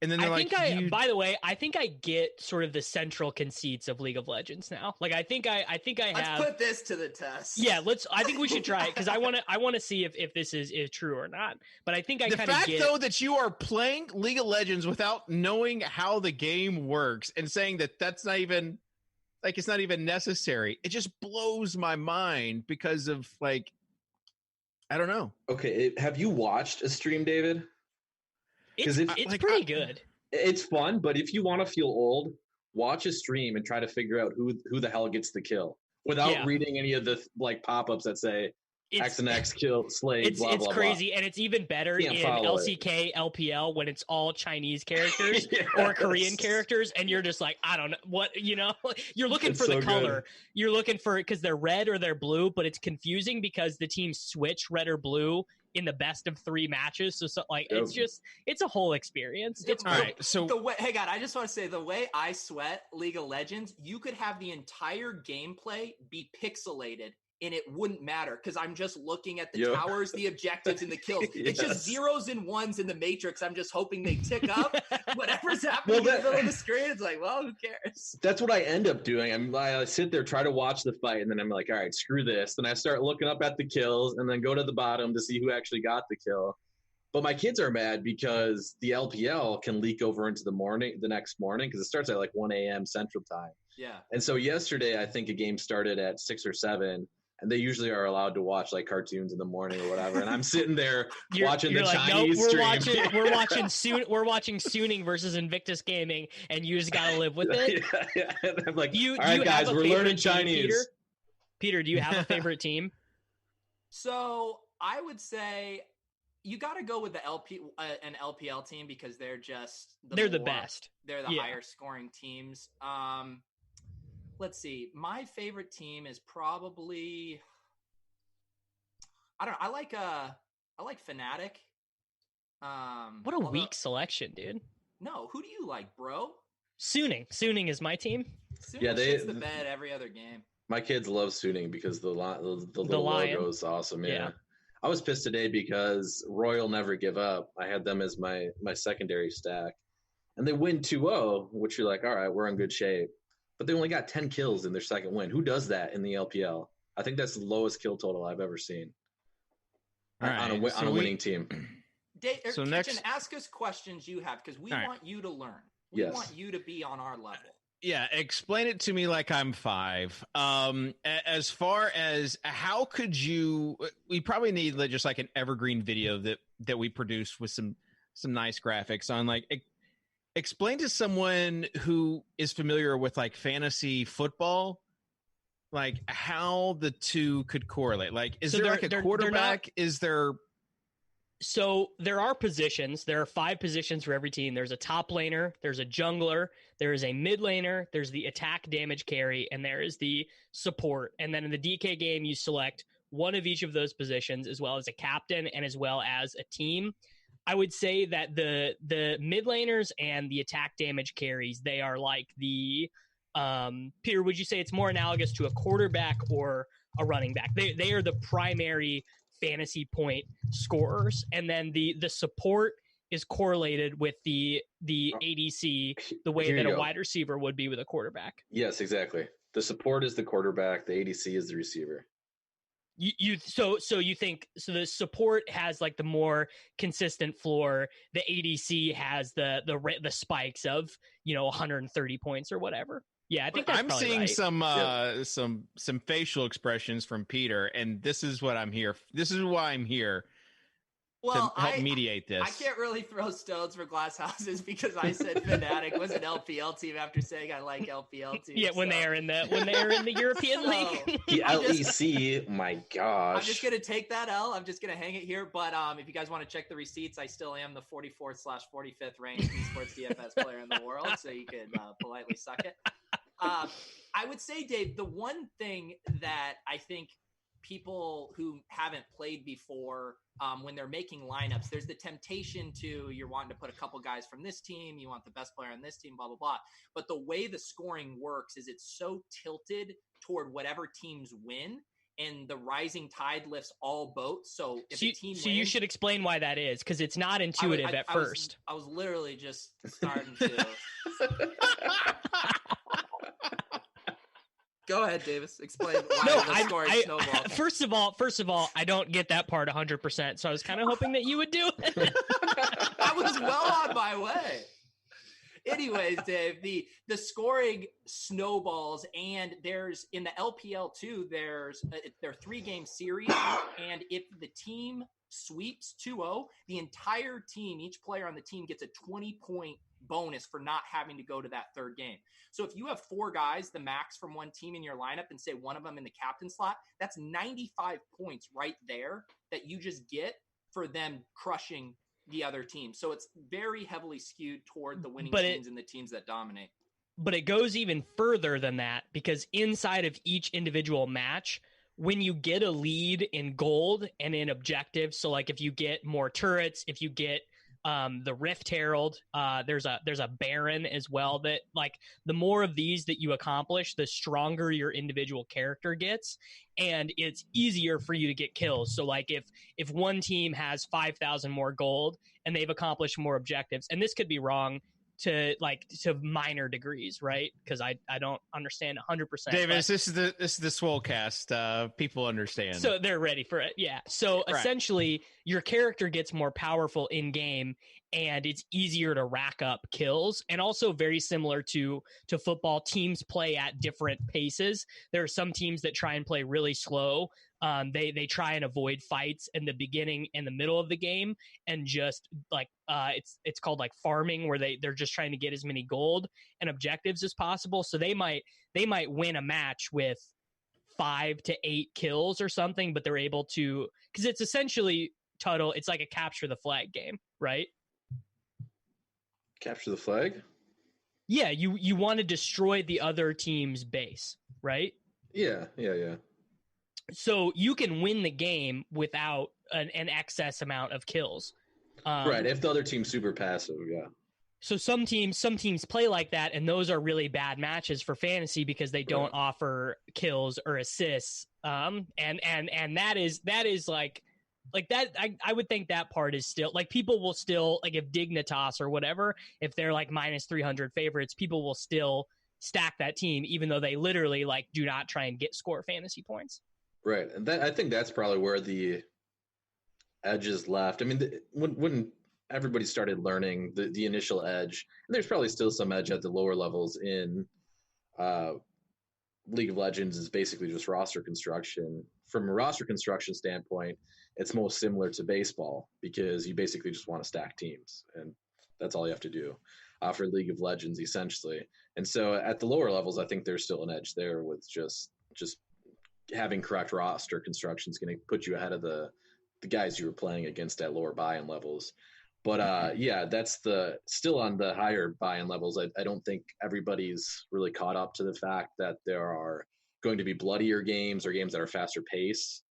and then they're by the way, I think I get sort of the central conceits of League of Legends now. I think I have. Let's put this to the test. Yeah, I think we should try it, because I want to see if this is true or not. But I think I kind of get the fact though that you are playing League of Legends without knowing how the game works and saying that's not even it's not even necessary. It just blows my mind because of I don't know. Okay, have you watched a stream, David? It's pretty good. It's fun, but if you want to feel old, watch a stream and try to figure out who the hell gets the kill without reading any of the pop-ups that say X and X kill slay. It's crazy, and it's even better in LCK, LPL when it's all Chinese characters or Korean characters, and you're just I don't know what You're looking for the color. Good. You're looking for it because they're red or they're blue, but it's confusing because the teams switch red or blue in the best of 3 matches. So it's a whole experience. It's all right. So hey God, I just want to say, the way I sweat League of Legends, you could have the entire gameplay be pixelated and it wouldn't matter, because I'm just looking at the towers, the objectives, and the kills. It's just zeros and ones in the matrix. I'm just hoping they tick up. Whatever's happening in the middle of the screen, it's who cares? That's what I end up doing. I sit there, try to watch the fight, and then I'm like, all right, screw this. Then I start looking up at the kills, and then go to the bottom to see who actually got the kill. But my kids are mad because the LPL can leak over into the next morning, because it starts at 1 a.m. Central Time. Yeah. And so yesterday, I think a game started at 6 or 7. And they usually are allowed to watch cartoons in the morning or whatever. And I'm sitting there watching the Chinese stream. We're watching Suning versus Invictus Gaming, and you just gotta live with it. Yeah. And I'm like, all right, guys, we're learning Chinese. Peter, do you have a favorite team? So I would say you got to go with an LPL team, because they're just the best. They're the higher scoring teams. Let's see. My favorite team is probably, I don't know. I like Fnatic. What a weak selection, dude. No, who do you like, bro? Suning is my team. Suning shits the bed every other game. My kids love Suning because the little logo is awesome. Yeah. I was pissed today because Royal Never Give Up, I had them as my secondary stack, and they win 2-0, which you're like, all right, we're in good shape. But they only got 10 kills in their second win. Who does that in the LPL? I think that's the lowest kill total I've ever seen on a winning team. So next, ask us questions you have, because we want you to learn. We want you to be on our level. Yeah, explain it to me like I'm 5. As far as how could you? We probably need just an evergreen video that we produce with some nice graphics on explain to someone who is familiar with fantasy football, how the two could correlate. Is there a quarterback? So there are positions. There are 5 positions for every team. There's a top laner, there's a jungler, there is a mid laner, there's the attack damage carry, and there is the support. And then in the DK game, you select one of each of those positions, as well as a captain and as well as a team. I would say that the mid laners and the attack damage carries, they are like the Peter, would you say it's more analogous to a quarterback or a running back? They are the primary fantasy point scorers, and then the support is correlated with the ADC the way that a wide receiver would be with a quarterback. Yes, exactly. The support is the quarterback, the ADC is the receiver. So you think the support has like the more consistent floor, the ADC has the spikes of 130 points or whatever. Yeah, I think that's I'm seeing right. some facial expressions from Peter, and this is what I'm here. This is why I'm here. Well, to help mediate this. I can't really throw stones for glass houses because I said Fnatic was an LPL team after saying I like LPL teams. Yeah, when they are in the European League. The LEC, my gosh. I'm just gonna take that L. I'm just gonna hang it here. But if you guys want to check the receipts, I still am the 44th/45th ranked esports DFS player in the world, so you can politely suck it. I would say, Dave, the one thing that I think people who haven't played before, when they're making lineups, there's the temptation to, you're wanting to put a couple guys from this team, you want the best player on this team, blah, blah, blah. But the way the scoring works is it's so tilted toward whatever teams win, and the rising tide lifts all boats. So if a team wins, you should explain why that is, because it's not intuitive at first. I was literally just starting to... Go ahead, Davis. Explain why the scoring snowball. First of all, I don't get that part 100%, so I was kind of hoping that you would do it. I was well on my way. Anyways, Dave, the scoring snowballs, and there's in the LPL too. They're 3-game series, and if the team sweeps 2-0, the entire team, each player on the team gets a 20-point bonus for not having to go to that third game. So if you have 4 guys, the max from one team in your lineup, and say one of them in the captain slot, that's 95 points right there that you just get for them crushing the other team. So it's very heavily skewed toward the winning teams and the teams that dominate. But it goes even further than that, because inside of each individual match, when you get a lead in gold and in objectives, so like if you get more turrets, if you get the Rift Herald, there's a Baron as well, that like the more of these that you accomplish, the stronger your individual character gets, and it's easier for you to get kills. So like if one team has 5,000 more gold and they've accomplished more objectives, and this could be wrong to minor degrees, right? Because I don't understand 100%. Davis, this is the Swolecast. People understand, so they're ready for it. Yeah. So essentially, your character gets more powerful in game, and it's easier to rack up kills. And also very similar to football, teams play at different paces. There are some teams that try and play really slow. They try and avoid fights in the beginning and the middle of the game, and just like it's called like farming, where they're just trying to get as many gold and objectives as possible. So they might win a match with 5 to 8 kills or something, but they're able to, because it's essentially, Tuttle, it's like a capture the flag game, right? Capture the flag? Yeah, you want to destroy the other team's base, right? Yeah. So you can win the game without an excess amount of kills. Right, if the other team's super passive, yeah. So some teams play like that, and those are really bad matches for fantasy because they don't offer kills or assists. And that is like that. I would think that part is still, like, people will still, like, if Dignitas or whatever, if they're like minus 300 favorites, people will still stack that team, even though they literally like do not try and score fantasy points. Right, and I think that's probably where the edge is left. I mean, when everybody started learning the initial edge, and there's probably still some edge at the lower levels in League of Legends, is basically just roster construction. From a roster construction standpoint, it's most similar to baseball, because you basically just want to stack teams, and that's all you have to do for League of Legends, essentially. And so at the lower levels, I think there's still an edge there with just having correct roster construction is going to put you ahead of the guys you were playing against at lower buy-in levels. But yeah, that's still on the higher buy-in levels. I don't think everybody's really caught up to the fact that there are going to be bloodier games or games that are faster pace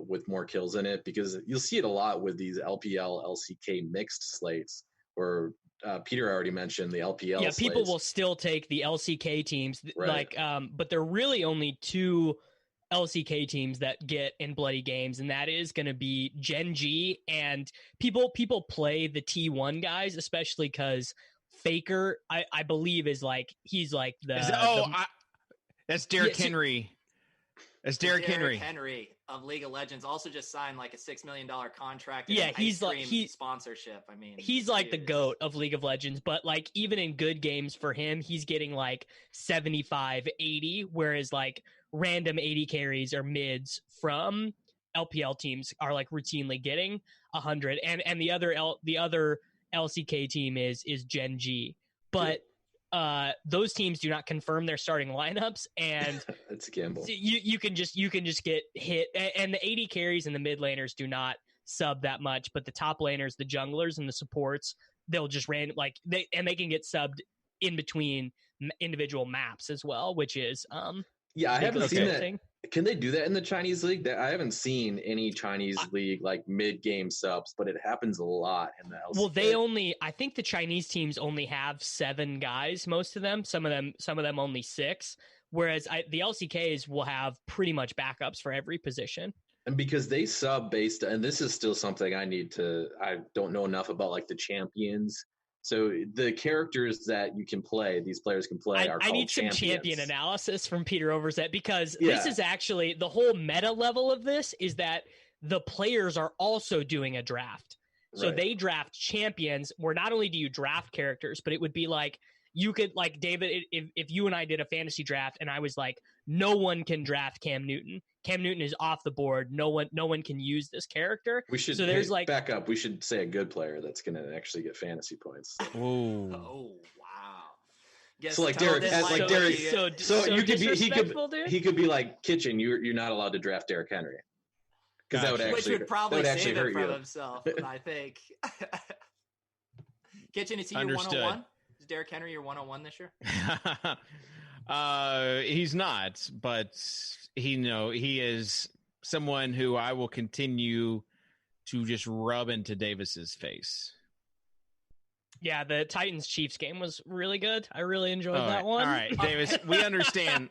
with more kills in it, because you'll see it a lot with these LPL, LCK mixed slates where Peter already mentioned the LPL. Yeah, people slates. will still take the LCK teams, Right. but there are really only two LCK teams that get in bloody games, and that is going to be Gen G, and people play the T1 guys, especially because Faker, I believe, is like he's like that's Derrick Yeah, Henry. That's Derrick Henry. Henry of League of Legends also just signed like a $6 million contract. Yeah, and he's like sponsorship. I mean, he's like the GOAT of League of Legends, but like even in good games for him, he's getting like 75, 80, whereas like random 80 carries or mids from LPL teams are like routinely getting 100, and the other LCK team is Gen G, but those teams do not confirm their starting lineups, and it's a gamble. You can just get hit, and the 80 carries and the mid laners do not sub that much, but the top laners, the junglers and the supports, they'll just they can get subbed in between individual maps as well, which is yeah, I haven't seen that. thing. Can they do that in the Chinese league? I haven't seen any Chinese league like mid-game subs, but it happens a lot in the LCK. Well, I think the Chinese teams only have 7 guys, most of them. Some of them only 6. Whereas the LCKs will have pretty much backups for every position. And because they sub based, and this is still something I don't know enough about, like the champions. So the characters that you can play, these players can play, are called champions. I need some champion analysis from Peter Overzet, because this is actually the whole meta level of this is that the players are also doing a draft. So they draft champions where not only do you draft characters, but it would be like, you could, like, David, if you and I did a fantasy draft and I was like, no one can draft Cam Newton. Cam Newton is off the board. No one can use this character. We should back up. We should say a good player that's going to actually get fantasy points. Oh wow! So like Derek, he could be like Kitchen. You're not allowed to draft Derrick Henry, because which would probably save him from himself. I think. Kitchen, is he your 101? Is Derrick Henry your 101 this year? He's not, but he is someone who I will continue to just rub into Davis's face. Yeah, the Titans-Chiefs game was really good. I really enjoyed that one. All right, Davis, we understand.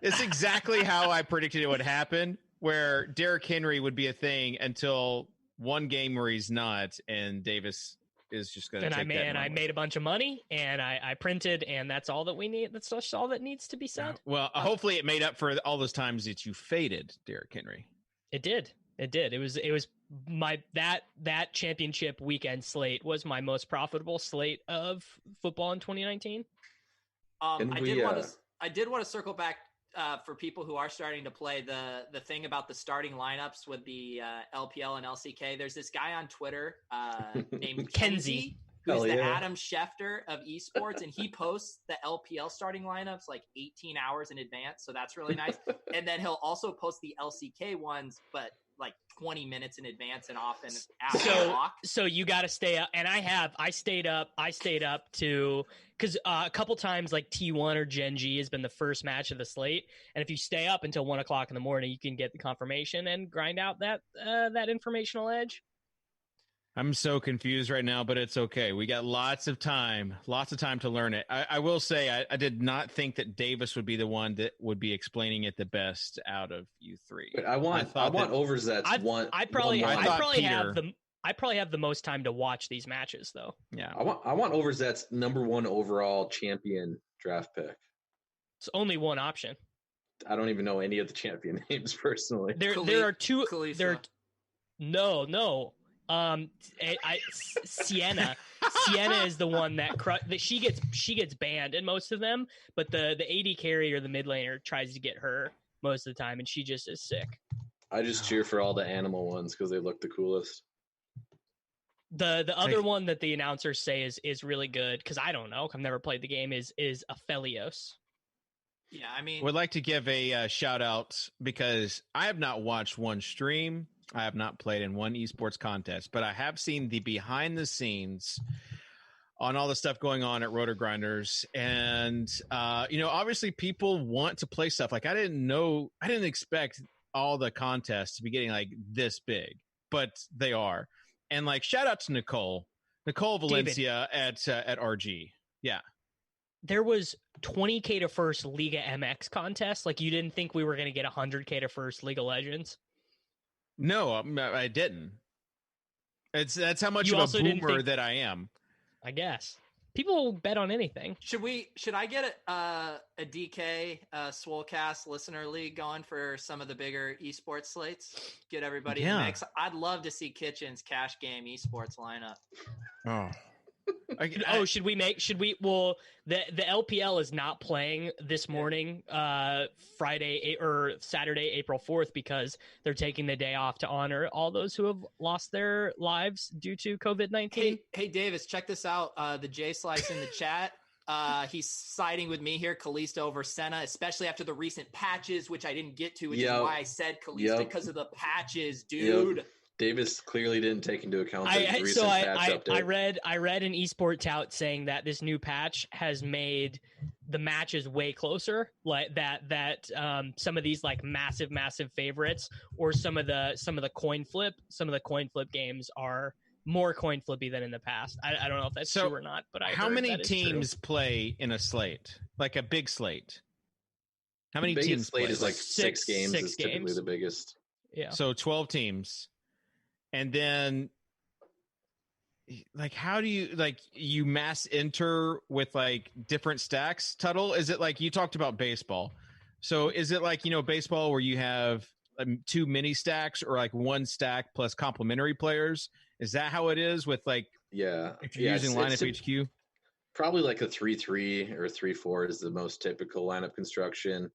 It's exactly how I predicted it would happen, where Derrick Henry would be a thing until one game where he's not, and Davis is just going to take that. And I made a bunch of money, and I printed, and that's all that we need. That's just all that needs to be said. Well, hopefully it made up for all those times that you faded Derrick Henry. It did. It was that championship weekend slate was my most profitable slate of football in 2019. I did want to circle back for people who are starting to play the thing about the starting lineups with the LPL and LCK. There's this guy on Twitter named Kenzie, who's the Adam Schefter of esports, and he posts the LPL starting lineups like 18 hours in advance, so that's really nice. And then he'll also post the LCK ones, but like 20 minutes in advance and often after walk. So you got to stay up, and I stayed up to, because a couple times like T1 or Gen G has been the first match of the slate, and if you stay up until 1 o'clock in the morning, you can get the confirmation and grind out that informational edge. I'm so confused right now, but it's okay. We got lots of time to learn it. I will say I did not think that Davis would be the one that would be explaining it the best out of you three. But I want Overzet's one. I probably have the most time to watch these matches, though. Yeah, I want Overzet's number 1 overall champion draft pick. It's only one option. I don't even know any of the champion names personally. There are two. No. Sienna is the one that she gets banned in most of them, but the AD carry or the mid laner tries to get her most of the time, and she just is sick. I just cheer for all the animal ones because they look the coolest. The other one that the announcers say is really good, because I don't know, I've never played the game, is Aphelios. Yeah, I mean, would like to give a shout out, because I have not watched one stream. I have not played in one esports contest, but I have seen the behind the scenes on all the stuff going on at Rotor Grinders. And, obviously people want to play stuff. Like I didn't expect all the contests to be getting like this big, but they are. And like, shout out to Nicole Valencia at RG. Yeah. There was 20K to first Liga MX contest. Like, you didn't think we were going to get 100K to first League of Legends? No, I didn't. That's how much You of also a didn't boomer think- that I am. I guess people bet on anything. Should I get a DK Swolecast listener league going for some of the bigger esports slates? Get everybody in the mix. I'd love to see Kitchen's cash game esports lineup. Should we well, the LPL is not playing this morning, Friday or Saturday, April 4th, because they're taking the day off to honor all those who have lost their lives due to COVID-19. Hey Davis, check this out. The J Slice in the chat. He's siding with me here, Kalista over Senna, especially after the recent patches, which I didn't get to, which is why I said Kalista because of the patches, dude. Yep. Davis clearly didn't take into account the recent patch update. I read an esport tout saying that this new patch has made the matches way closer, like that some of these like massive favorites, or some of the coin flip games are more coin flippy than in the past. I don't know if that's true or not, but how many teams play in a slate, like a big slate? How many teams slate play? is like six games is typically the biggest. Yeah. So 12 teams. And then, like, how do you mass enter with like different stacks, Tuttle? Is it like you talked about baseball? So is it like, baseball where you have 2 mini stacks, or like 1 stack plus complementary players? Is that how it is with like, if you're using lineup HQ? Probably like a 3-3 or 3-4 is the most typical lineup construction.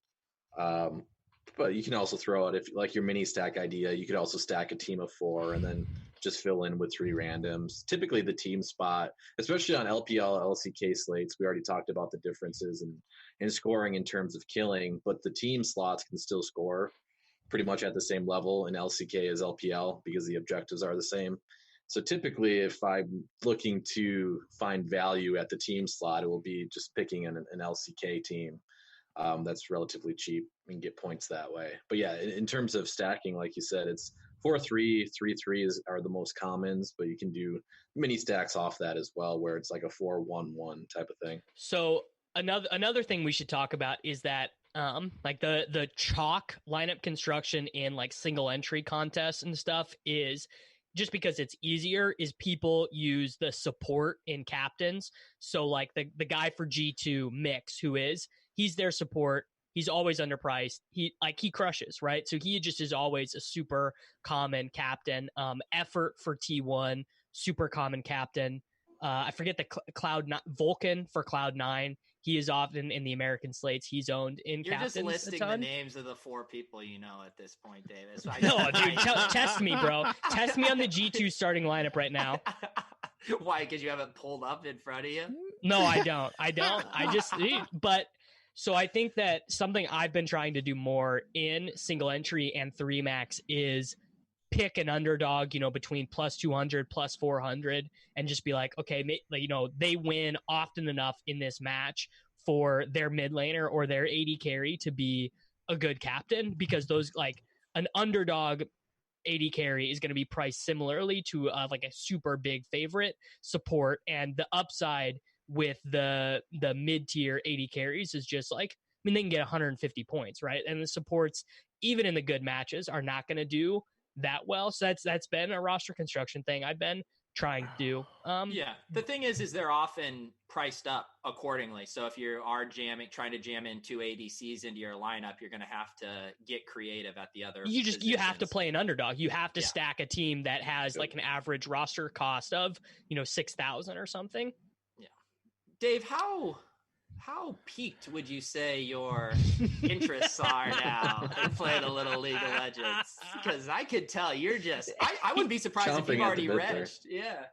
But you can also throw out, if like your mini stack idea, you could also stack a team of 4 and then just fill in with 3 randoms. Typically the team spot, especially on LPL, LCK slates, we already talked about the differences in scoring in terms of killing, but the team slots can still score pretty much at the same level in LCK as LPL because the objectives are the same. So typically if I'm looking to find value at the team slot, it will be just picking an LCK team. That's relatively cheap and get points that way. But yeah, in terms of stacking, like you said, it's 4-3, 3-3 are the most commons, but you can do mini stacks off that as well, where it's like a 4-1-1 type of thing. So another thing we should talk about is that like the chalk lineup construction in like single entry contests and stuff is just because it's easier, is people use the support in captains. So like the guy for G2 Mix, he's their support. He's always underpriced. He crushes, right? So he just is always a super common captain. Effort for T1, super common captain. I forget the Vulcan for Cloud9. He is often in the American slates. He's owned in captains. You're just listing the names of the 4 people you know at this point, Davis. No, dude, test me, bro. Test me on the G2 starting lineup right now. Why? Because you haven't pulled up in front of you? No, I don't. I just, but so I think that something I've been trying to do more in single entry and 3 max is pick an underdog, between plus 200, plus 400, and just be like, okay, they win often enough in this match for their mid laner or their AD carry to be a good captain, because those, like, an underdog AD carry is going to be priced similarly to like a super big favorite support, and the upside with the mid-tier AD carries is just like, they can get 150 points, right? And the supports, even in the good matches, are not going to do that well. So that's been a roster construction thing I've been trying to do. Yeah, the thing is they're often priced up accordingly. So if you are trying to jam in 2 ADCs into your lineup, you're going to have to get creative at the other. You have to play an underdog. You have to stack a team that has like an average roster cost of 6,000 or something. Yeah, Dave, how peaked would you say your interests are now in playing a little League of Legends? Because I could tell you're just, I wouldn't be surprised if you've already regged. Yeah.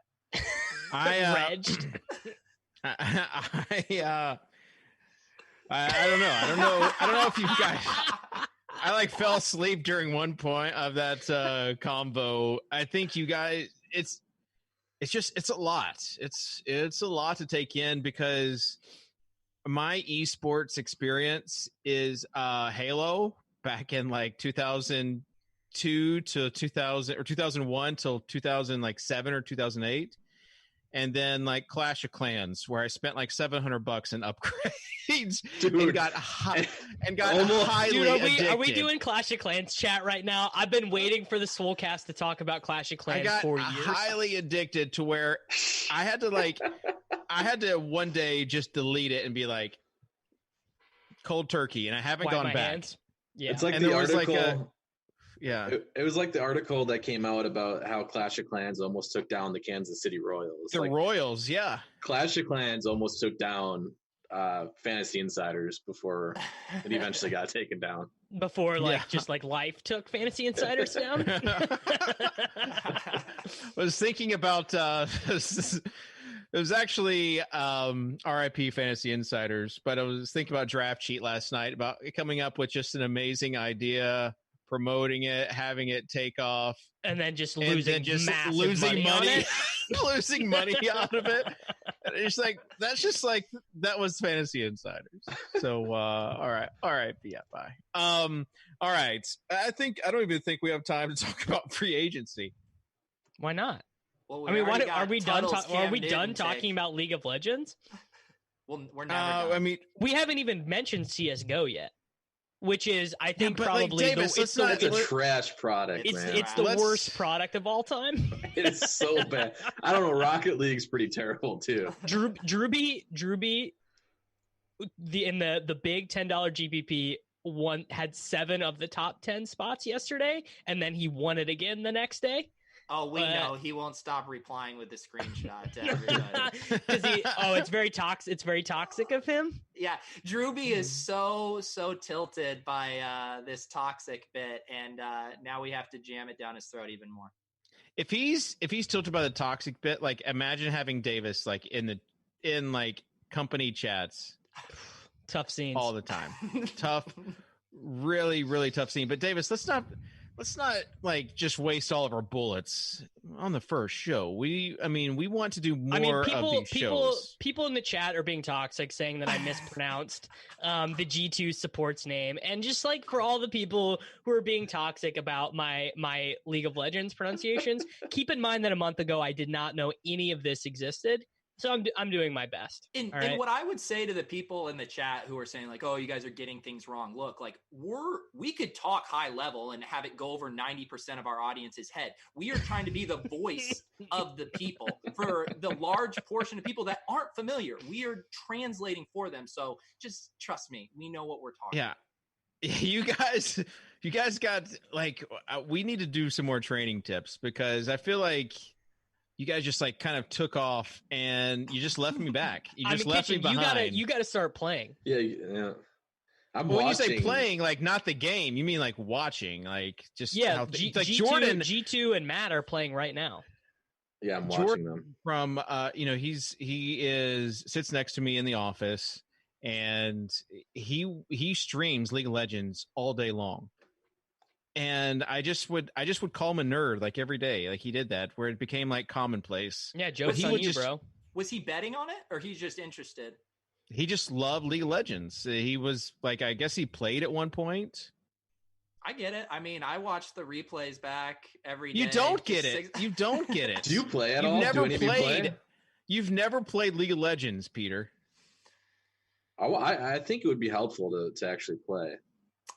Regged. I don't know. I don't know if you guys, I like fell asleep during one point of that combo. I think you guys, it's a lot. It's a lot to take in, because my esports experience is Halo back in like 2002 to 2000 or 2001 till 2007 or 2008. And then like Clash of Clans, where I spent like $700 in upgrades, Dude. and got highly Dude, addicted. are we doing Clash of Clans chat right now? I've been waiting for the Swolecast to talk about Clash of Clans for years. Highly addicted to where I had to one day just delete it and be like cold turkey, and I haven't Wipe gone my back. hands. Yeah, It's like And the there was article. like yeah. It was like the article that came out about how Clash of Clans almost took down the Kansas City Royals. The like, Royals, yeah. Clash of Clans almost took down Fantasy Insiders before it eventually got taken down. before like Yeah. just like life took Fantasy Insiders down. I was thinking about it was actually RIP Fantasy Insiders, but I was thinking about Draft Cheat last night about coming up with just an amazing idea, promoting it, having it take off, And then just and losing then just massive losing money on it. losing money out of it. And it's like that was Fantasy Insiders. So all right, yeah, bye. All right. I don't even think we have time to talk about free agency. Why not? Well, I mean, already are got we done? Tuttle's Are we Cam done Newton talking take. about League of Legends? Well, we're never done. I mean, We haven't even mentioned CS:GO yet, which is, I think, but, like, probably Davis, let's not- It's a trash product, It's- man. it's the Let's- worst product of all time. It's so bad. I don't know. Rocket League's pretty terrible too. Drewby, in the big $10 GPP had 7 of the top 10 spots yesterday, and then he won it again the next day. Oh, we know he won't stop replying with the screenshot to everybody. It's very toxic. It's very toxic of him. Yeah, Drewby is so tilted by this toxic bit, and now we have to jam it down his throat even more. if he's tilted by the toxic bit, like imagine having Davis like in like company chats Tough scenes all the time. Tough, really, really tough scene. But Davis, let's not like just waste all of our bullets on the first show. We want to do more of these shows. People in the chat are being toxic, saying that I mispronounced the G2 support's name, and just like for all the people who are being toxic about my League of Legends pronunciations, keep in mind that a month ago I did not know any of this existed. So I'm doing my best. And what I would say to the people in the chat who are saying like, "Oh, you guys are getting things wrong." Look, like we could talk high level and have it go over 90% of our audience's head. We are trying to be the voice of the people for the large portion of people that aren't familiar. We are translating for them. So just trust me, we know what we're talking about. Yeah. You guys got like we need to do some more training tips, because I feel like you guys just like kind of took off and you just left me back. You just left me behind. You gotta start playing. Yeah. I'm When watching. you say playing, like not the game, you mean like watching, like just how like Jordan, G2 and Matt are playing right now. Yeah, I'm watching them. From he sits next to me in the office, and he streams League of Legends all day long. And I just would call him a nerd like every day. Like he did that, where it became like commonplace. Yeah, joke's on you, bro. Was he betting on it, or he's just interested? He just loved League of Legends. He was like, I guess he played at one point. I get it. I mean, I watch the replays back every day. You don't get it. You don't get it. Do you play at all? You've never Do any of you play? played. You've never played League of Legends, Peter. Oh, I think it would be helpful to actually play.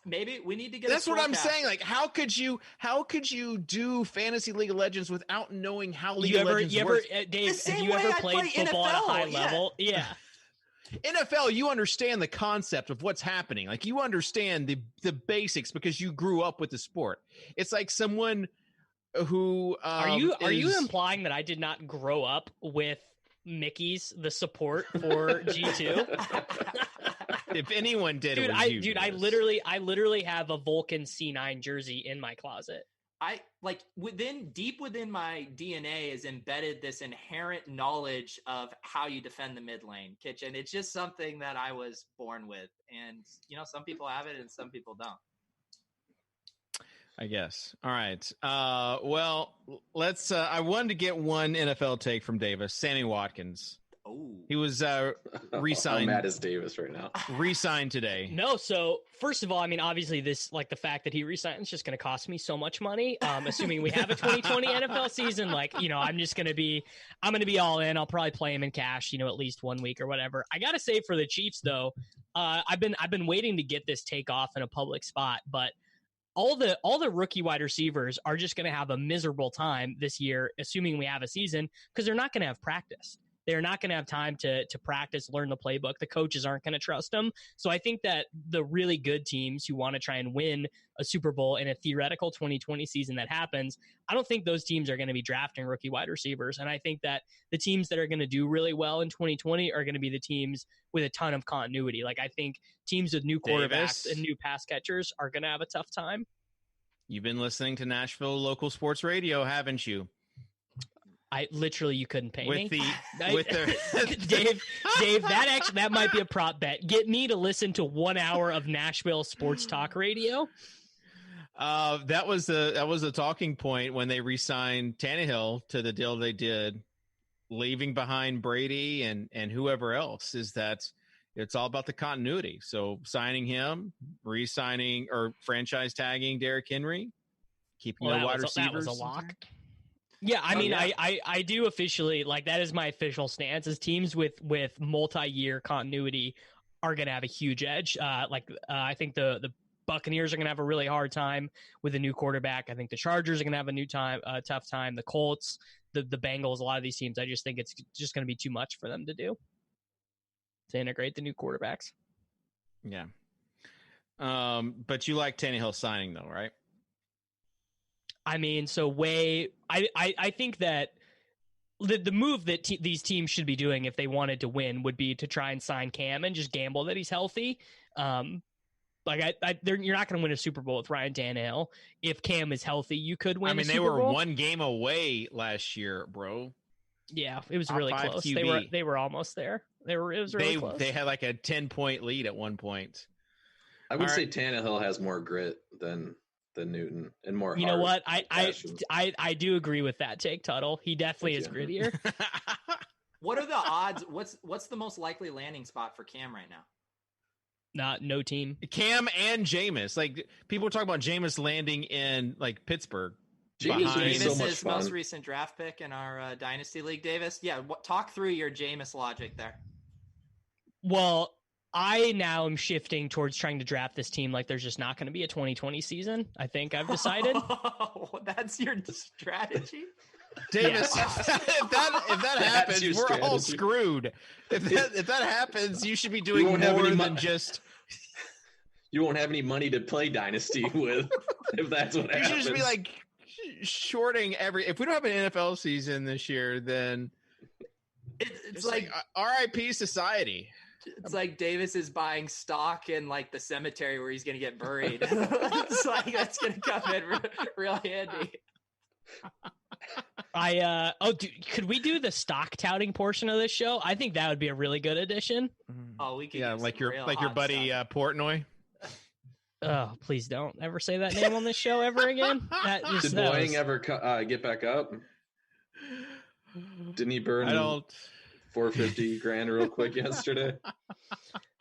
Maybe we need to get. That's what I'm saying. Like, how could you do fantasy League of Legends without knowing how League of Legends works? Dave, The have same you ever way I played play football at a NFL, high yeah. level? Yeah. NFL, you understand the concept of what's happening. Like, you understand the basics because you grew up with the sport. It's like someone who Are you implying that I did not grow up with Mickey's the support for G2? If anyone did, Dude, it was you. I literally have a Vulcan C9 jersey in my closet. I like deep within my DNA is embedded this inherent knowledge of how you defend the mid lane, Kitchen. It's just something that I was born with, and some people have it and some people don't. I guess. All right. Well, let's. I wanted to get one NFL take from Davis. Sammy Watkins. Oh, He was How re-signed. mad is Davis right now? Re-signed today. No, so first of all, I mean, obviously, this like the fact that he resigned is just going to cost me so much money. Assuming we have a 2020 NFL season, like I'm going to be all in. I'll probably play him in cash, at least 1 week or whatever. I got to say for the Chiefs though, I've been waiting to get this take off in a public spot, but all the rookie wide receivers are just going to have a miserable time this year, assuming we have a season, because they're not going to have practice. They're not going to have time to practice, learn the playbook. The coaches aren't going to trust them. So I think that the really good teams who want to try and win a Super Bowl in a theoretical 2020 season that happens, I don't think those teams are going to be drafting rookie wide receivers. And I think that the teams that are going to do really well in 2020 are going to be the teams with a ton of continuity. Like I think teams with new quarterbacks and new pass catchers are going to have a tough time. You've been listening to Nashville local sports radio, haven't you? I literally, you couldn't pay with me. With their Dave, that might be a prop bet. Get me to listen to 1 hour of Nashville sports talk radio. That was a talking point when they re-signed Tannehill to the deal they did, leaving behind Brady and whoever else. Is that it's all about the continuity. So signing him, re-signing or franchise tagging Derrick Henry, keeping the wide receivers. That was a lock. Yeah, I mean, yeah. I do officially, like, that is my official stance, is teams with multi-year continuity are going to have a huge edge. I think the Buccaneers are going to have a really hard time with a new quarterback. I think the Chargers are going to have a tough time. The Colts, the Bengals, a lot of these teams, I just think it's just going to be too much for them to do, to integrate the new quarterbacks. Yeah. But you like Tannehill signing, though, right? I mean, I think that the move that these teams should be doing if they wanted to win would be to try and sign Cam and just gamble that he's healthy. You're not going to win a Super Bowl with Ryan Tannehill. If Cam is healthy, you could win. I mean, they were 1 game away last year, bro. Yeah, it was really close. QB. They were almost there. It was really close. They had like a 10-point lead at one point. I would say Tannehill has more grit than Newton and more. You know what? I do agree with that take, Tuttle. He definitely is grittier. What are the odds? What's the most likely landing spot for Cam right now? No team. Cam and Jameis. Like people were talking about Jameis landing in like Pittsburgh. Jameis is his most recent draft pick in our Dynasty League, Davis. Yeah, talk through your Jameis logic there. Well, I now am shifting towards trying to draft this team like there's just not going to be a 2020 season. I think I've decided. That's your strategy? Davis, if that happens, we're all screwed. If that happens, you should be doing more than just... You won't have any money to play Dynasty with if that's what happens. You should just be like shorting if we don't have an NFL season this year, then it's like RIP society. It's like Davis is buying stock in like the cemetery where he's going to get buried. It's like that's going to come in real handy. Could we do the stock touting portion of this show? I think that would be a really good addition. Oh, we could. Yeah, like your buddy Portnoy. Oh, please don't ever say that name on this show ever again. Did Boeing ever get back up? Didn't he burn? 450 grand real quick yesterday.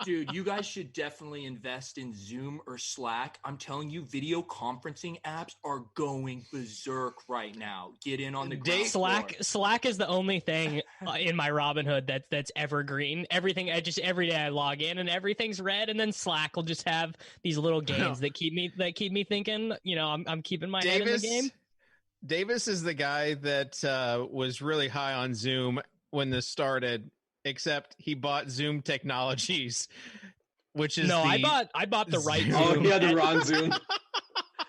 Dude, you guys should definitely invest in Zoom or Slack. I'm telling you, video conferencing apps are going berserk right now. Get in on the ground floor. Slack is the only thing in my Robinhood that's evergreen. Everything, every day I log in and everything's red, and then Slack will just have these little games that keep me thinking. I'm keeping my head in the game. Davis is the guy that was really high on Zoom when this started, except he bought Zoom Technologies, which is I bought the right Zoom. Oh, he had the wrong Zoom.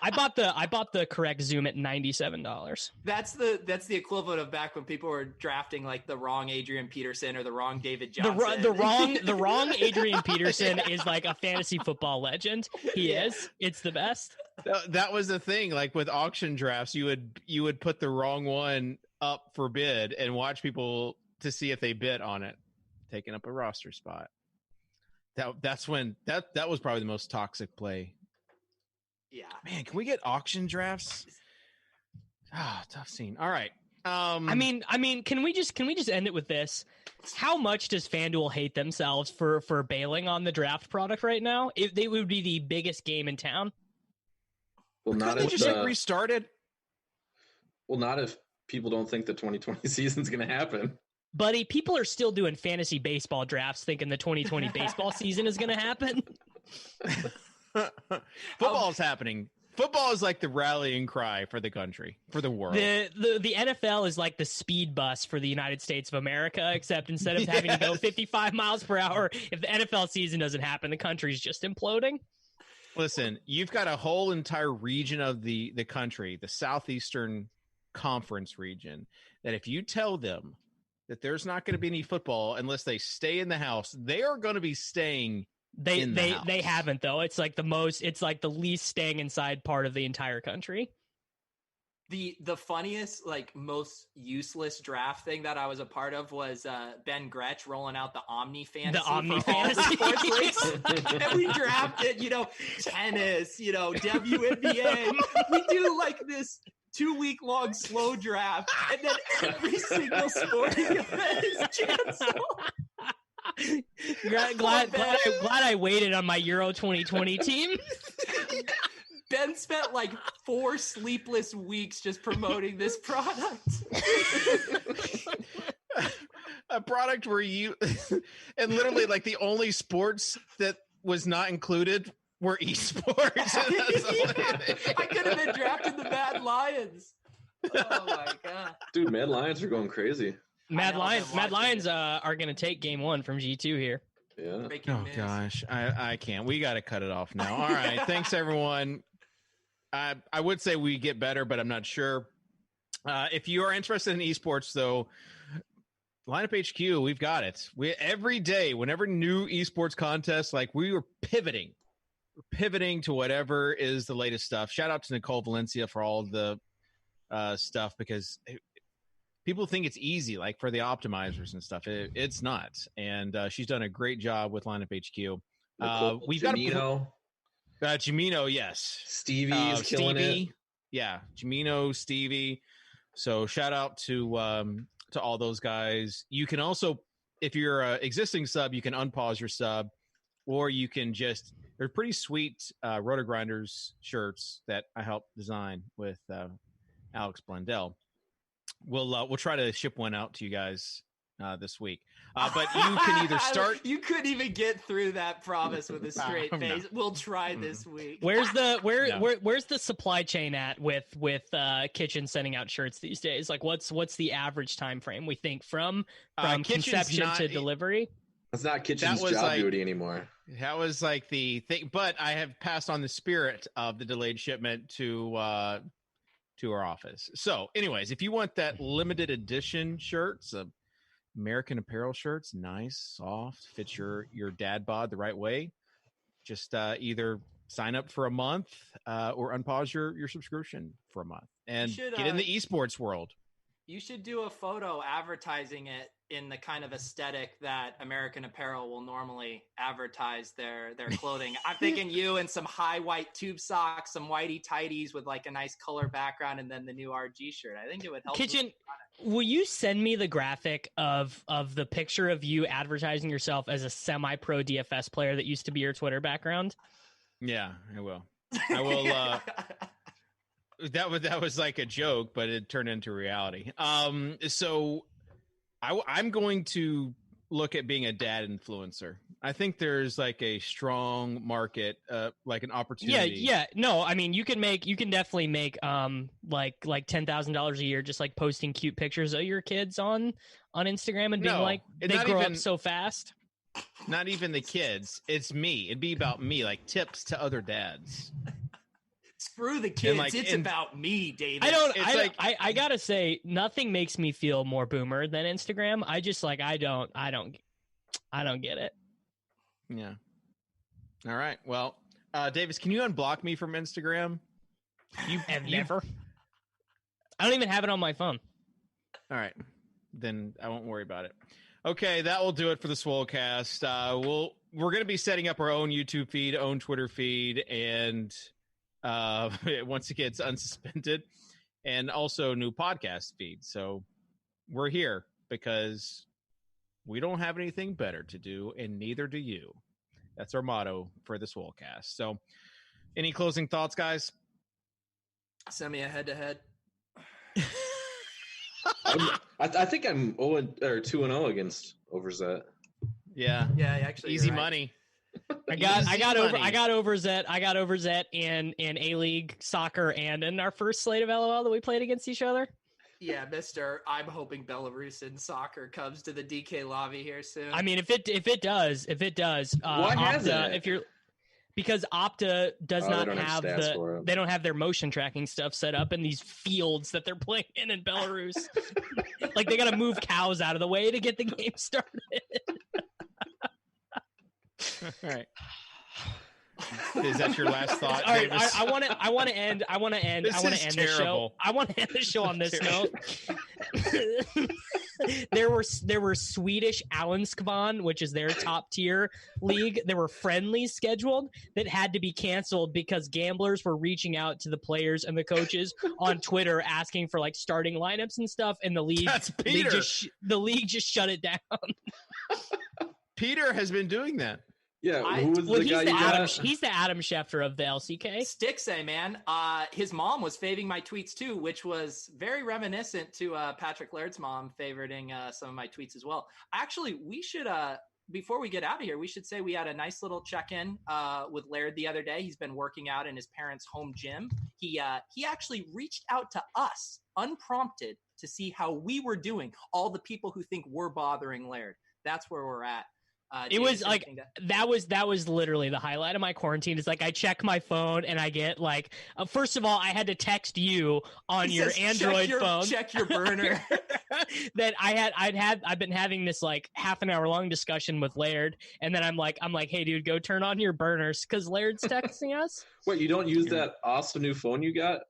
I bought the correct Zoom at $97. That's the equivalent of back when people were drafting like the wrong Adrian Peterson or the wrong David Johnson. The wrong Adrian Peterson is like a fantasy football legend. He is. It's the best. That was the thing. Like with auction drafts, you would put the wrong one up for bid and watch people to see if they bid on it, taking up a roster spot. That's when that was probably the most toxic play. Yeah, man, can we get auction drafts? Tough scene. All right, I mean, can we just end it with this? How much does FanDuel hate themselves for bailing on the draft product right now? They would be the biggest game in town. Well, not they if just restarted. Well, not if people don't think the 2020 season's going to happen. Buddy, people are still doing fantasy baseball drafts thinking the 2020 baseball season is going to happen. Football's happening. Football is like the rallying cry for the country, for the world. The NFL is like the speed bus for the United States of America, except instead of having to go 55 miles per hour, if the NFL season doesn't happen, the country's just imploding. Listen, you've got a whole entire region of the country, the Southeastern Conference region, that if you tell them that there's not going to be any football unless they stay in the house, they are going to be staying They haven't though. It's like the least staying inside part of the entire country. The funniest, like most useless draft thing that I was a part of was Ben Gretsch rolling out the Omni Fantasy. The Omni for all the Fantasy. sports leagues. And we drafted, tennis, WNBA. We do like this 2-week long slow draft, and then every single sporting event is canceled. glad I waited on my Euro 2020 team. Ben spent like 4 sleepless weeks just promoting this product. A product where you and literally like the only sports that was not included were esports. I could have been drafted the Mad Lions. Oh my god, dude! Mad Lions are going crazy. Mad Lions are going to take game 1 from G2 here. Yeah. Oh gosh, I can't. We got to cut it off now. All right, thanks everyone. I would say we get better, but I'm not sure. If you are interested in esports, though, Lineup HQ, we've got it. Every day, whenever new esports contests, like we were pivoting to whatever is the latest stuff. Shout out to Nicole Valencia for all the stuff, because people think it's easy, like for the optimizers and stuff. It's not, and she's done a great job with Lineup HQ. We've got Jimino, yes. Stevie's killing it. Yeah, Jimino, Stevie. So shout out to all those guys. You can also, if you're an existing sub, you can unpause your sub, or you can just. They're pretty sweet Roto Grinders shirts that I helped design with Alex Blundell. We'll try to ship one out to you guys this week. But you can either start. You couldn't even get through that promise with a straight face. No. We'll try this week. Where's the supply chain at with Kitchen sending out shirts these days? Like what's the average time frame we think from conception to delivery? It's not Kitchen's job duty anymore. That was like the thing, but I have passed on the spirit of the delayed shipment to our office. So, anyways, if you want that limited edition shirts, American Apparel shirts, nice, soft, fits your dad bod the right way. Just either sign up for a month or unpause your subscription for a month and get in the esports world. You should do a photo advertising it in the kind of aesthetic that American Apparel will normally advertise their clothing. I'm thinking you in some high white tube socks, some whitey tighties with like a nice color background, and then the new RG shirt. I think it would help. Kitchen, will you send me the graphic of the picture of you advertising yourself as a semi-pro DFS player that used to be your Twitter background? Yeah, I will. I will. That was like a joke, but it turned into reality. So I'm going to look at being a dad influencer. I think there's like a strong market, like an opportunity. Yeah. No, I mean, you can definitely make like $10,000 a year just like posting cute pictures of your kids on Instagram and being they grow up so fast. Not even the kids. It's me. It'd be about me, like tips to other dads. Screw the kids. It's about me, David. I gotta say, nothing makes me feel more boomer than Instagram. I just like I don't get it. Yeah. All right. Well, Davis, can you unblock me from Instagram? You have never. I don't even have it on my phone. All right. Then I won't worry about it. Okay, that will do it for the Swolecast. We're going to be setting up our own YouTube feed, own Twitter feed, and once it gets unsuspended, and also new podcast feed. So we're here because we don't have anything better to do, and neither do you. That's our motto for the Swolecast. So any closing thoughts, guys? Send me a head-to-head. I think I'm 2-0 against Overzet. Yeah, actually, easy you're right. money. I got Overzet. I got Overzet in A-League soccer and in our first slate of LOL that we played against each other. Yeah, Mister. I'm hoping Belarusian soccer comes to the DK lobby here soon. I mean, if it does, Why hasn't Opta, it? because Opta does not don't have stats for it. they don't have their motion tracking stuff set up in these fields that they're playing in Belarus. Like they got to move cows out of the way to get the game started. All right. Is that your last thought, All right, Davis? I want to end the show. I want to end the show on this note. There were Swedish Allensvenskan, which is their top tier league. There were friendlies scheduled that had to be canceled because gamblers were reaching out to the players and the coaches on Twitter asking for like starting lineups and stuff, and the league just shut it down. Peter has been doing that. Yeah, who was the guy you got? He's the Adam Schefter of the LCK. Stixay, man. His mom was faving my tweets too, which was very reminiscent to Patrick Laird's mom favoriting some of my tweets as well. Actually, we should, before we get out of here, we should say we had a nice little check-in with Laird the other day. He's been working out in his parents' home gym. He actually reached out to us unprompted to see how we were doing, all the people who think we're bothering Laird. That's where we're at. It was like that was literally the highlight of my quarantine. Is like I check my phone and I get like first of all I had to text you on your Android phone. Check your burner. That I've been having this like half an hour long discussion with Laird, and then I'm like, hey dude, go turn on your burners because Laird's texting us. Wait, you don't use that awesome new phone you got?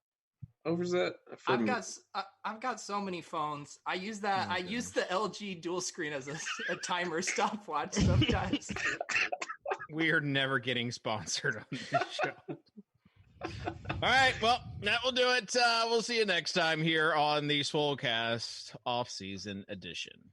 Overzet? I've got so many phones. I use that. I use the LG dual screen as a timer stopwatch sometimes. We are never getting sponsored on this show. All right, well, that will do it. We'll see you next time here on the Swolecast off-season edition.